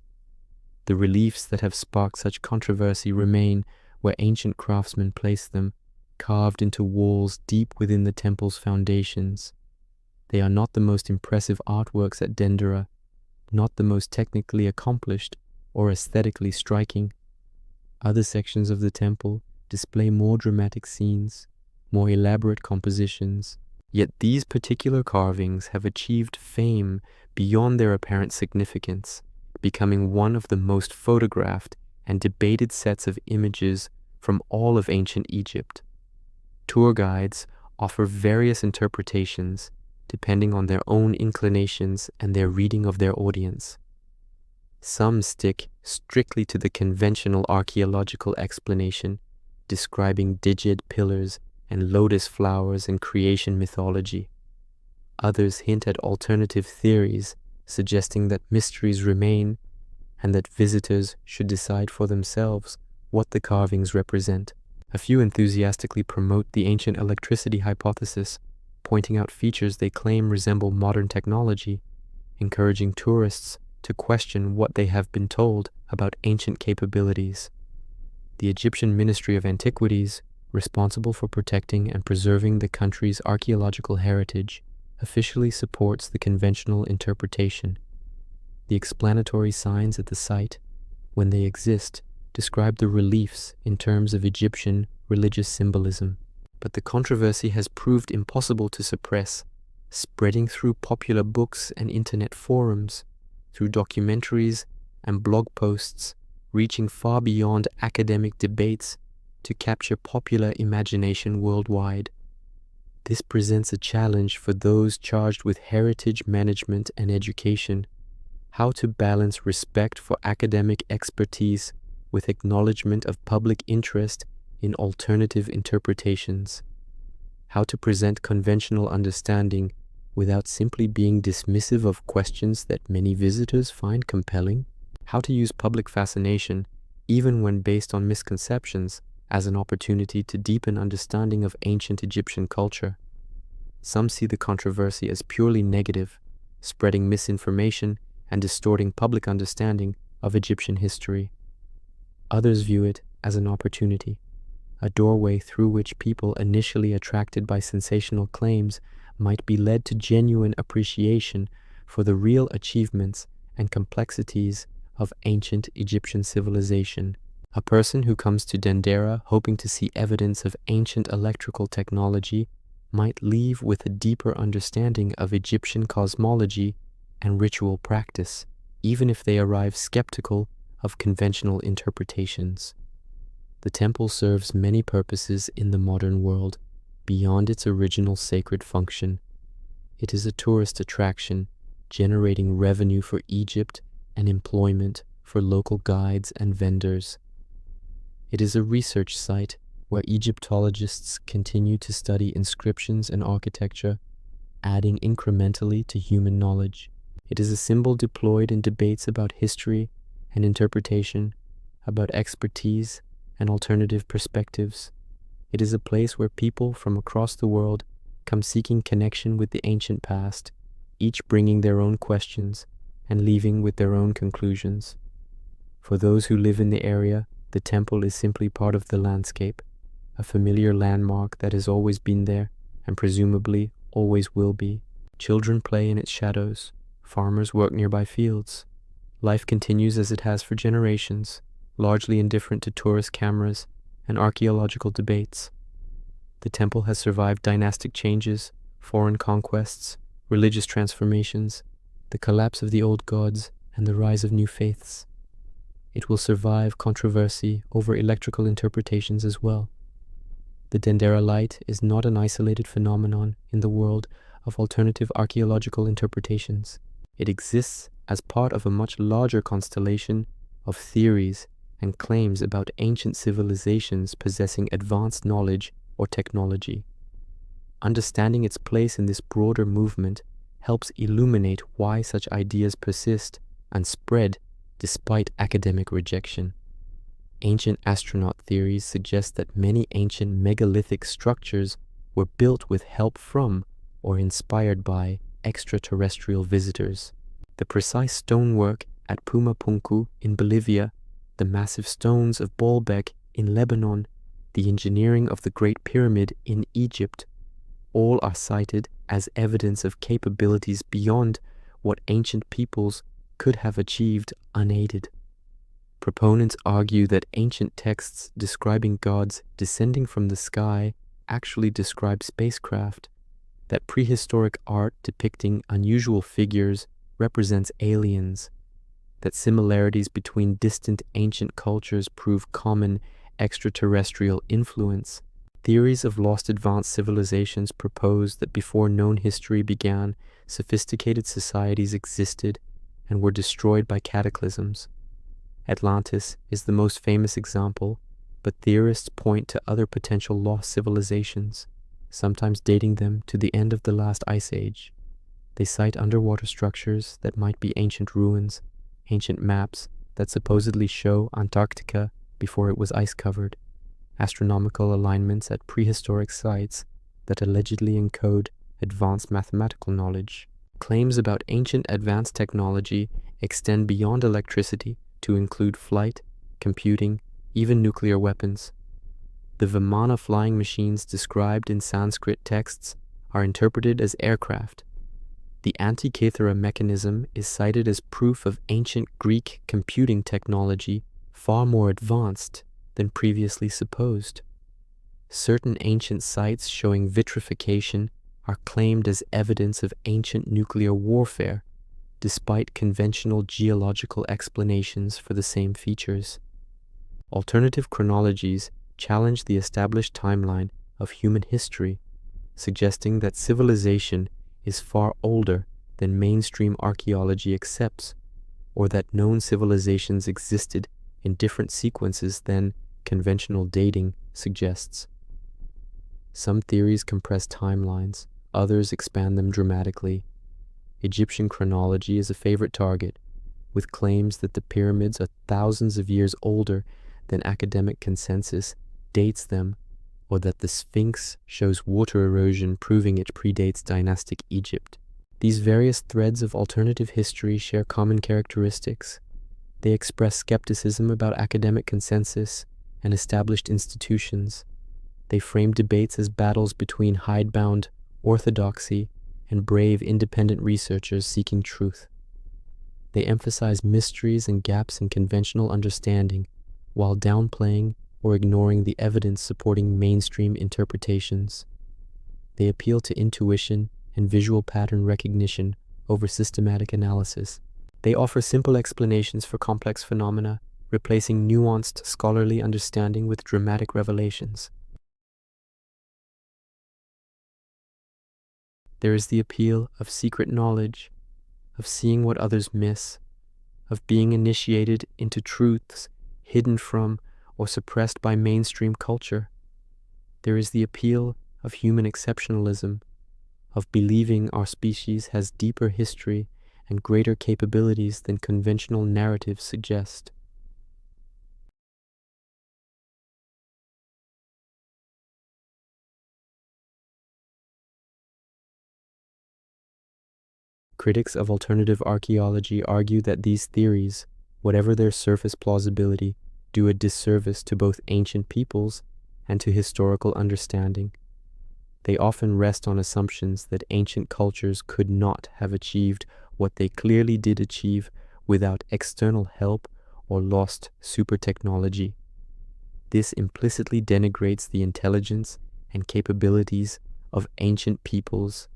The reliefs that have sparked such controversy remain where ancient craftsmen placed them, carved into walls deep within the temple's foundations. They are not the most impressive artworks at Dendera, not the most technically accomplished or aesthetically striking. Other sections of the temple display more dramatic scenes, more elaborate compositions. Yet these particular carvings have achieved fame beyond their apparent significance, becoming one of the most photographed and debated sets of images from all of ancient Egypt. Tour guides offer various interpretations depending on their own inclinations and their reading of their audience. Some stick strictly to the conventional archaeological explanation, describing digit pillars and lotus flowers in creation mythology. Others hint at alternative theories, suggesting that mysteries remain and that visitors should decide for themselves what the carvings represent. A few enthusiastically promote the ancient electricity hypothesis, pointing out features they claim resemble modern technology, encouraging tourists to question what they have been told about ancient capabilities. The Egyptian Ministry of Antiquities, responsible for protecting and preserving the country's archaeological heritage, officially supports the conventional interpretation. The explanatory signs at the site, when they exist, describe the reliefs in terms of Egyptian religious symbolism. But the controversy has proved impossible to suppress, spreading through popular books and internet forums, through documentaries and blog posts, reaching far beyond academic debates to capture popular imagination worldwide. This presents a challenge for those charged with heritage management and education: how to balance respect for academic expertise with acknowledgement of public interest in alternative interpretations, how to present conventional understanding without simply being dismissive of questions that many visitors find compelling, how to use public fascination, even when based on misconceptions, as an opportunity to deepen understanding of ancient Egyptian culture. Some see the controversy as purely negative, spreading misinformation and distorting public understanding of Egyptian history. Others view it as an opportunity, a doorway through which people initially attracted by sensational claims might be led to genuine appreciation for the real achievements and complexities of ancient Egyptian civilization. A person who comes to Dendera hoping to see evidence of ancient electrical technology might leave with a deeper understanding of Egyptian cosmology and ritual practice, even if they arrive skeptical of conventional interpretations. The temple serves many purposes in the modern world beyond its original sacred function. It is a tourist attraction, generating revenue for Egypt and employment for local guides and vendors. It is a research site where Egyptologists continue to study inscriptions and architecture, adding incrementally to human knowledge. It is a symbol deployed in debates about history and interpretation, about expertise and alternative perspectives. It is a place where people from across the world come seeking connection with the ancient past, each bringing their own questions and leaving with their own conclusions. For those who live in the area, the temple is simply part of the landscape, a familiar landmark that has always been there and presumably always will be. Children play in its shadows, farmers work nearby fields. Life continues as it has for generations, largely indifferent to tourist cameras and archaeological debates. The temple has survived dynastic changes, foreign conquests, religious transformations, the collapse of the old gods, and the rise of new faiths. It will survive controversy over electrical interpretations as well. The Dendera Light is not an isolated phenomenon in the world of alternative archaeological interpretations. It exists as part of a much larger constellation of theories and claims about ancient civilizations possessing advanced knowledge or technology. Understanding its place in this broader movement helps illuminate why such ideas persist and spread despite academic rejection. Ancient astronaut theories suggest that many ancient megalithic structures were built with help from or inspired by extraterrestrial visitors. The precise stonework at Pumapunku in Bolivia, the massive stones of Baalbek in Lebanon, the engineering of the Great Pyramid in Egypt, all are cited as evidence of capabilities beyond what ancient peoples could have achieved unaided. Proponents argue that ancient texts describing gods descending from the sky actually describe spacecraft, that prehistoric art depicting unusual figures represents aliens, that similarities between distant ancient cultures prove common extraterrestrial influence. Theories of lost advanced civilizations propose that before known history began, sophisticated societies existed and were destroyed by cataclysms. Atlantis is the most famous example, but theorists point to other potential lost civilizations, sometimes dating them to the end of the last ice age. They cite underwater structures that might be ancient ruins, ancient maps that supposedly show Antarctica before it was ice-covered, astronomical alignments at prehistoric sites that allegedly encode advanced mathematical knowledge. Claims about ancient advanced technology extend beyond electricity to include flight, computing, even nuclear weapons. The Vimana flying machines described in Sanskrit texts are interpreted as aircraft. The Antikythera mechanism is cited as proof of ancient Greek computing technology far more advanced than previously supposed. Certain ancient sites showing vitrification are claimed as evidence of ancient nuclear warfare, despite conventional geological explanations for the same features. Alternative chronologies challenge the established timeline of human history, suggesting that civilization is far older than mainstream archaeology accepts, or that known civilizations existed in different sequences than conventional dating suggests. Some theories compress timelines, others expand them dramatically. Egyptian chronology is a favorite target, with claims that the pyramids are thousands of years older than academic consensus dates them, or that the Sphinx shows water erosion proving it predates dynastic Egypt. These various threads of alternative history share common characteristics. They express skepticism about academic consensus and established institutions. They frame debates as battles between hidebound orthodoxy and brave independent researchers seeking truth. They emphasize mysteries and gaps in conventional understanding, while downplaying or ignoring the evidence supporting mainstream interpretations. They appeal to intuition and visual pattern recognition over systematic analysis. They offer simple explanations for complex phenomena, replacing nuanced scholarly understanding with dramatic revelations. There is the appeal of secret knowledge, of seeing what others miss, of being initiated into truths hidden from or suppressed by mainstream culture. There is the appeal of human exceptionalism, of believing our species has deeper history and greater capabilities than conventional narratives suggest. Critics of alternative archaeology argue that these theories, whatever their surface plausibility, do a disservice to both ancient peoples and to historical understanding. They often rest on assumptions that ancient cultures could not have achieved what they clearly did achieve without external help or lost super technology. This implicitly denigrates the intelligence and capabilities of ancient peoples,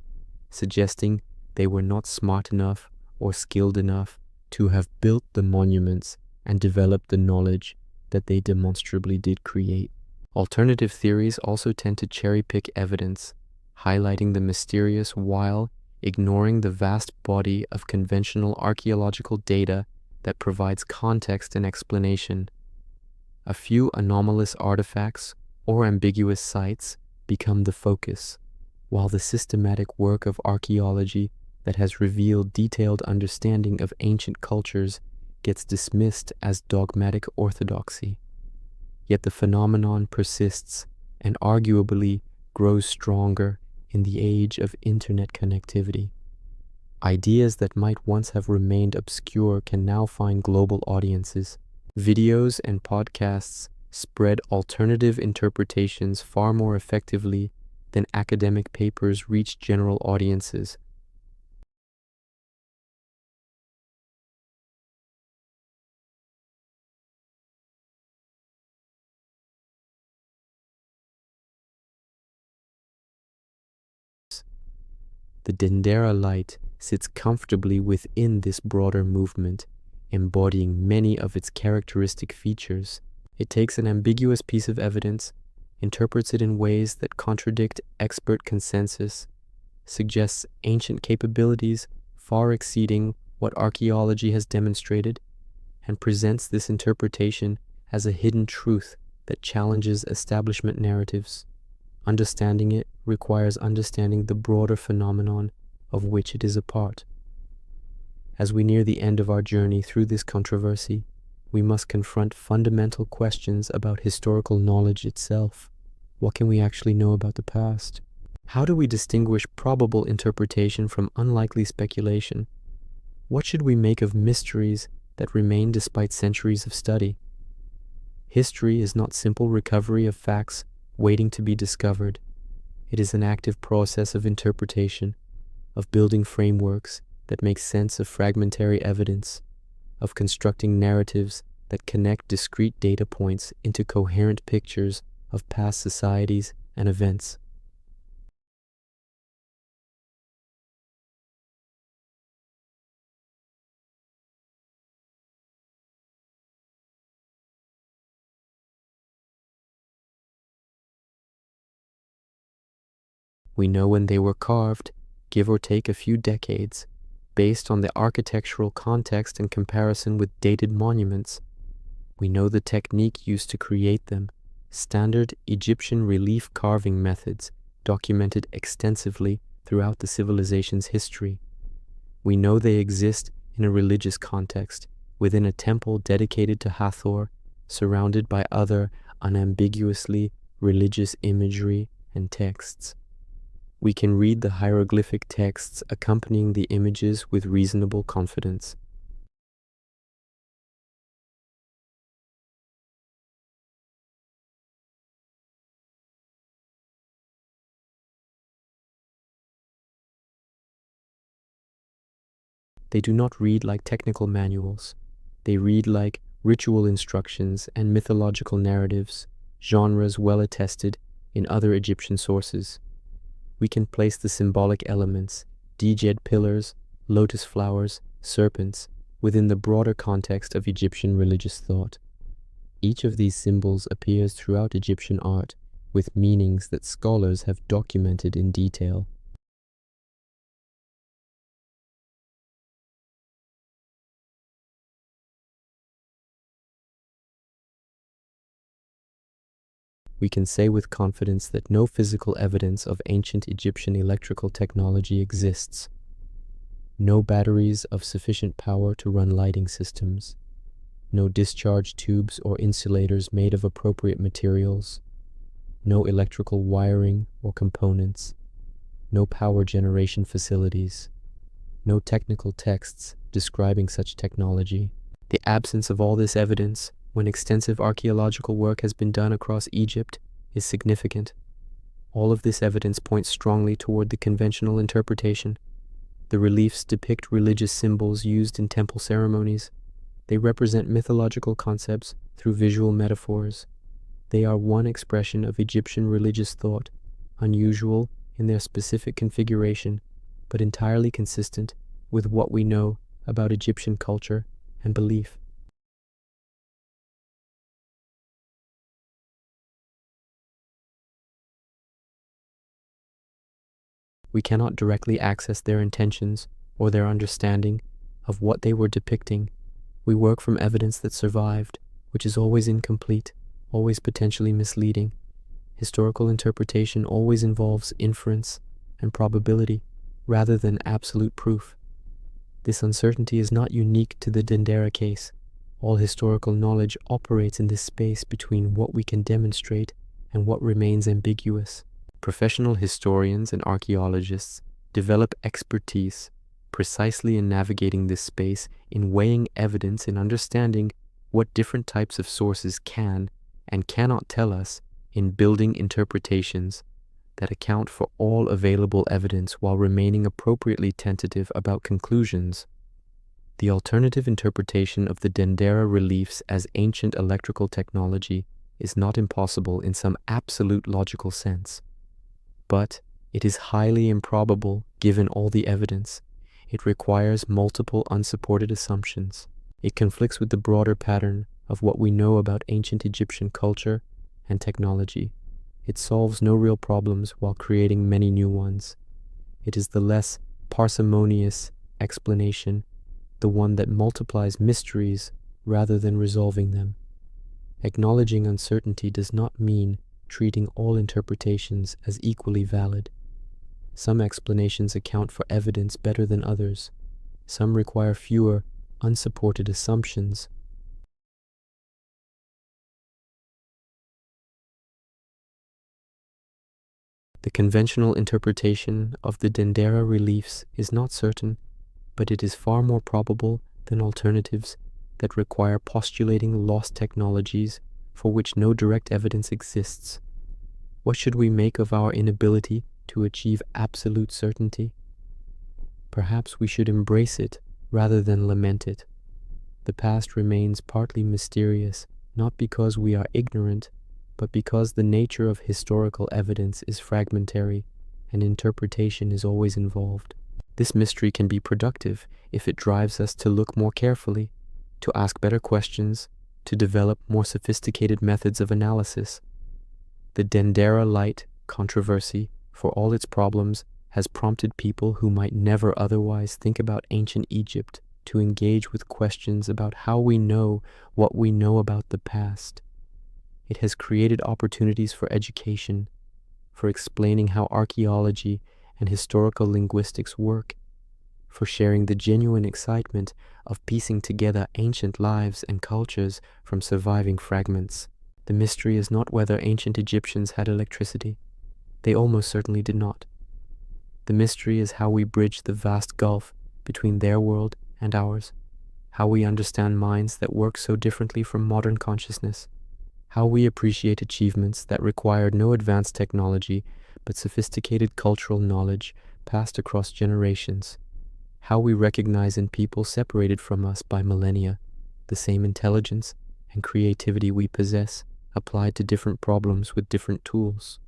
suggesting they were not smart enough or skilled enough to have built the monuments and developed the knowledge that they demonstrably did create. Alternative theories also tend to cherry-pick evidence, highlighting the mysterious while ignoring the vast body of conventional archaeological data that provides context and explanation. A few anomalous artifacts or ambiguous sites become the focus, while the systematic work of archaeology that has revealed detailed understanding of ancient cultures gets dismissed as dogmatic orthodoxy. Yet the phenomenon persists and arguably grows stronger in the age of internet connectivity. Ideas that might once have remained obscure can now find global audiences. Videos and podcasts spread alternative interpretations far more effectively than academic papers reach general audiences. The Dendera Light sits comfortably within this broader movement, embodying many of its characteristic features. It takes an ambiguous piece of evidence, interprets it in ways that contradict expert consensus, suggests ancient capabilities far exceeding what archaeology has demonstrated, and presents this interpretation as a hidden truth that challenges establishment narratives. Understanding it requires understanding the broader phenomenon of which it is a part. As we near the end of our journey through this controversy, we must confront fundamental questions about historical knowledge itself. What can we actually know about the past? How do we distinguish probable interpretation from unlikely speculation? What should we make of mysteries that remain despite centuries of study? History is not simple recovery of facts waiting to be discovered. It is an active process of interpretation, of building frameworks that make sense of fragmentary evidence, of constructing narratives that connect discrete data points into coherent pictures of past societies and events. We know when they were carved, give or take a few decades, based on the architectural context and comparison with dated monuments. We know the technique used to create them, standard Egyptian relief carving methods documented extensively throughout the civilization's history. We know they exist in a religious context, within a temple dedicated to Hathor, surrounded by other unambiguously religious imagery and texts. We can read the hieroglyphic texts accompanying the images with reasonable confidence. They do not read like technical manuals. They read like ritual instructions and mythological narratives, genres well attested in other Egyptian sources. We can place the symbolic elements, djed pillars, lotus flowers, serpents, within the broader context of Egyptian religious thought. Each of these symbols appears throughout Egyptian art with meanings that scholars have documented in detail. We can say with confidence that no physical evidence of ancient Egyptian electrical technology exists. No batteries of sufficient power to run lighting systems. No discharge tubes or insulators made of appropriate materials. No electrical wiring or components. No power generation facilities. No technical texts describing such technology. The absence of all this evidence, when extensive archaeological work has been done across Egypt, is significant. All of this evidence points strongly toward the conventional interpretation. The reliefs depict religious symbols used in temple ceremonies. They represent mythological concepts through visual metaphors. They are one expression of Egyptian religious thought, unusual in their specific configuration, but entirely consistent with what we know about Egyptian culture and belief. We cannot directly access their intentions or their understanding of what they were depicting. We work from evidence that survived, which is always incomplete, always potentially misleading. Historical interpretation always involves inference and probability rather than absolute proof. This uncertainty is not unique to the Dendera case. All historical knowledge operates in this space between what we can demonstrate and what remains ambiguous. Professional historians and archaeologists develop expertise precisely in navigating this space, in weighing evidence and understanding what different types of sources can and cannot tell us, in building interpretations that account for all available evidence while remaining appropriately tentative about conclusions. The alternative interpretation of the Dendera reliefs as ancient electrical technology is not impossible in some absolute logical sense. But it is highly improbable given all the evidence. It requires multiple unsupported assumptions. It conflicts with the broader pattern of what we know about ancient Egyptian culture and technology. It solves no real problems while creating many new ones. It is the less parsimonious explanation, the one that multiplies mysteries rather than resolving them. Acknowledging uncertainty does not mean treating all interpretations as equally valid. Some explanations account for evidence better than others. Some require fewer unsupported assumptions. The conventional interpretation of the Dendera reliefs is not certain, but it is far more probable than alternatives that require postulating lost technologies for which no direct evidence exists. What should we make of our inability to achieve absolute certainty? Perhaps we should embrace it rather than lament it. The past remains partly mysterious, not because we are ignorant, but because the nature of historical evidence is fragmentary and interpretation is always involved. This mystery can be productive if it drives us to look more carefully, to ask better questions, to develop more sophisticated methods of analysis. The Dendera Light controversy for all its problems, has prompted people who might never otherwise think about ancient Egypt to engage with questions about how we know what we know about the past. It has created opportunities for education, for explaining how archaeology and historical linguistics work, for sharing the genuine excitement of piecing together ancient lives and cultures from surviving fragments. The mystery is not whether ancient Egyptians had electricity. They almost certainly did not. The mystery is how we bridge the vast gulf between their world and ours, how we understand minds that work so differently from modern consciousness, how we appreciate achievements that required no advanced technology but sophisticated cultural knowledge passed across generations, how we recognize in people separated from us by millennia the same intelligence and creativity we possess, applied to different problems with different tools.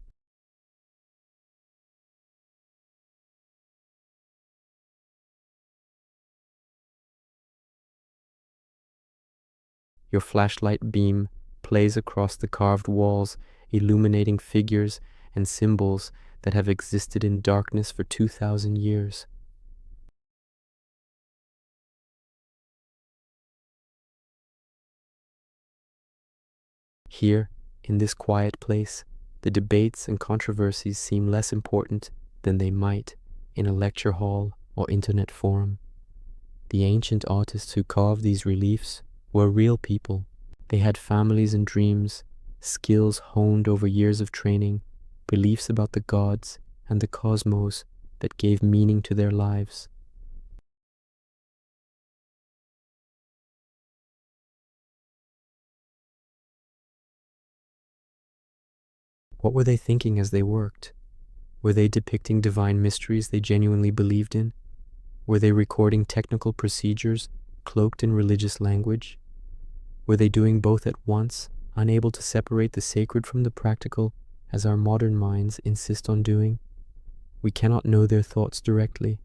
Your flashlight beam plays across the carved walls, illuminating figures and symbols that have existed in darkness for 2,000 years. Here, in this quiet place, the debates and controversies seem less important than they might in a lecture hall or internet forum. The ancient artists who carved these reliefs were real people. They had families and dreams, skills honed over years of training, beliefs about the gods and the cosmos that gave meaning to their lives. What were they thinking as they worked? Were they depicting divine mysteries they genuinely believed in? Were they recording technical procedures cloaked in religious language? Were they doing both at once, unable to separate the sacred from the practical, as our modern minds insist on doing? We cannot know their thoughts directly.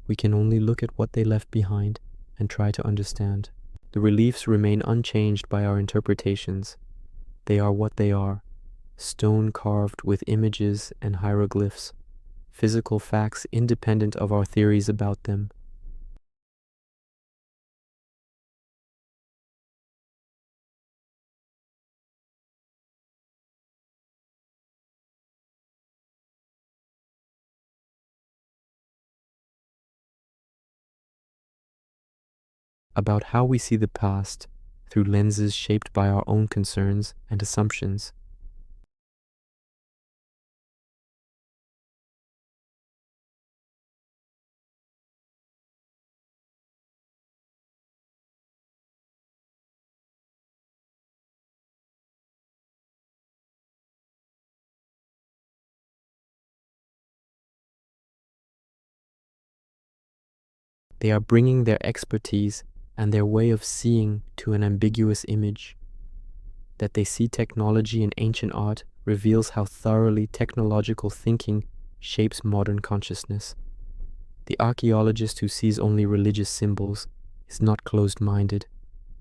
We can only look at what they left behind and try to understand. The reliefs remain unchanged by our interpretations. They are what they are, stone carved with images and hieroglyphs, physical facts independent of our theories about them. About how we see the past through lenses shaped by our own concerns and assumptions. They are bringing their expertise and their way of seeing to an ambiguous image. That they see technology in ancient art reveals how thoroughly technological thinking shapes modern consciousness. The archaeologist who sees only religious symbols is not closed-minded.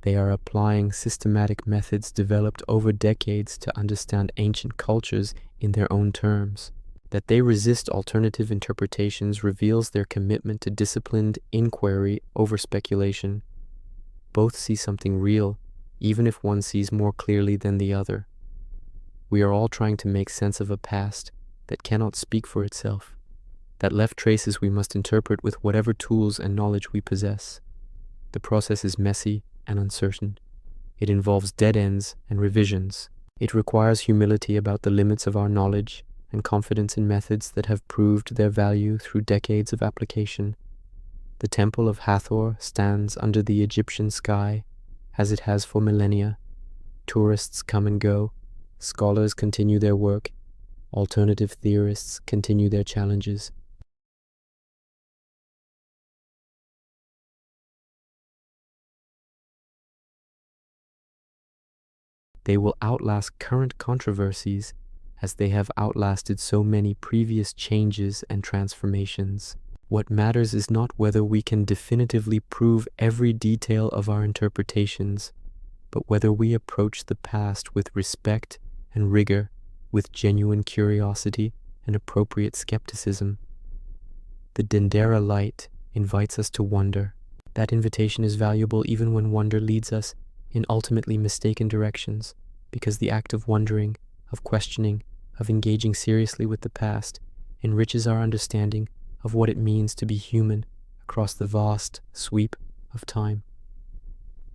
They are applying systematic methods developed over decades to understand ancient cultures in their own terms. That they resist alternative interpretations reveals their commitment to disciplined inquiry over speculation. Both see something real, even if one sees more clearly than the other. We are all trying to make sense of a past that cannot speak for itself, that left traces we must interpret with whatever tools and knowledge we possess. The process is messy and uncertain. It involves dead ends and revisions. It requires humility about the limits of our knowledge and confidence in methods that have proved their value through decades of application. The Temple of Hathor stands under the Egyptian sky, as it has for millennia. Tourists come and go, scholars continue their work, alternative theorists continue their challenges. They will outlast current controversies as they have outlasted so many previous changes and transformations. What matters is not whether we can definitively prove every detail of our interpretations, but whether we approach the past with respect and rigor, with genuine curiosity and appropriate skepticism. The Dendera Light invites us to wonder. That invitation is valuable even when wonder leads us in ultimately mistaken directions, because the act of wondering, of questioning, of engaging seriously with the past enriches our understanding of what it means to be human across the vast sweep of time.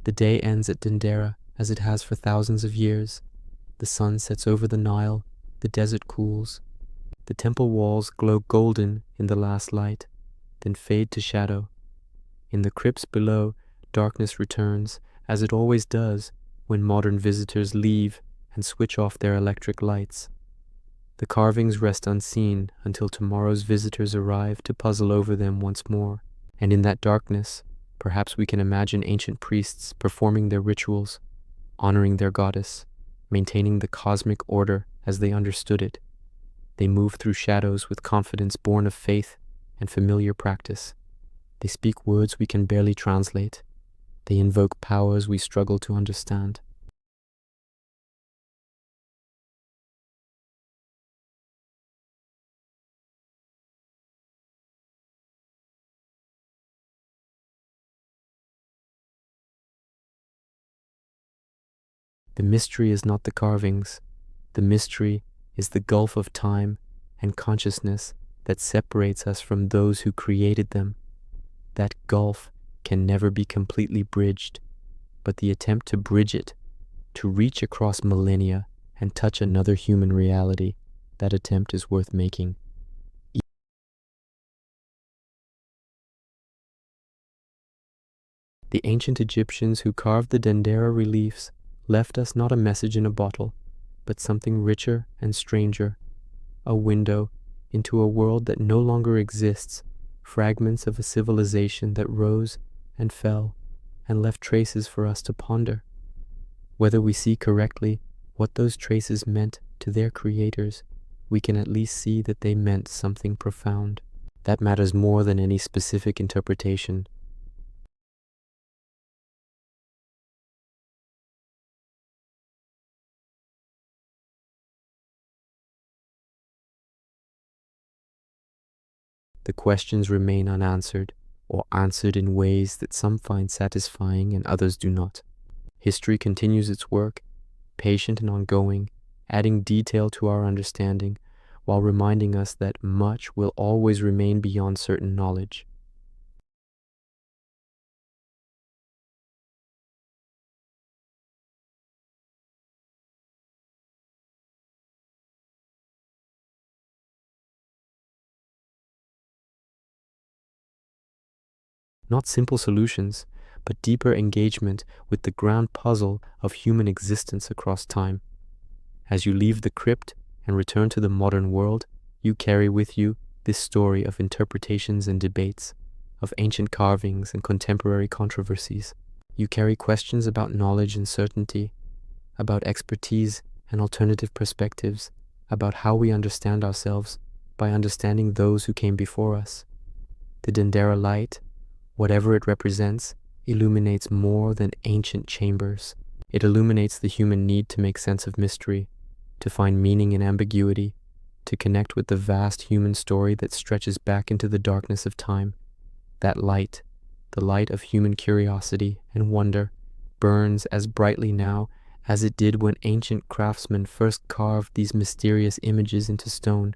The day ends at Dendera as it has for thousands of years. The sun sets over the Nile, the desert cools. The temple walls glow golden in the last light, then fade to shadow. In the crypts below, darkness returns, as it always does when modern visitors leave and switch off their electric lights. The carvings rest unseen until tomorrow's visitors arrive to puzzle over them once more. And in that darkness, perhaps we can imagine ancient priests performing their rituals, honoring their goddess, maintaining the cosmic order as they understood it. They move through shadows with confidence born of faith and familiar practice. They speak words we can barely translate. They invoke powers we struggle to understand. The mystery is not the carvings. The mystery is the gulf of time and consciousness that separates us from those who created them. That gulf can never be completely bridged, but the attempt to bridge it, to reach across millennia and touch another human reality, that attempt is worth making. The ancient Egyptians who carved the Dendera reliefs left us not a message in a bottle, but something richer and stranger, a window into a world that no longer exists, fragments of a civilization that rose and fell and left traces for us to ponder. Whether we see correctly what those traces meant to their creators, we can at least see that they meant something profound. That matters more than any specific interpretation. The questions remain unanswered, or answered in ways that some find satisfying and others do not. History continues its work, patient and ongoing, adding detail to our understanding, while reminding us that much will always remain beyond certain knowledge. Not simple solutions, but deeper engagement with the grand puzzle of human existence across time. As you leave the crypt and return to the modern world, you carry with you this story of interpretations and debates, of ancient carvings and contemporary controversies. You carry questions about knowledge and certainty, about expertise and alternative perspectives, about how we understand ourselves by understanding those who came before us. The Dendera Light, whatever it represents, illuminates more than ancient chambers. It illuminates the human need to make sense of mystery, to find meaning in ambiguity, to connect with the vast human story that stretches back into the darkness of time. That light, the light of human curiosity and wonder, burns as brightly now as it did when ancient craftsmen first carved these mysterious images into stone.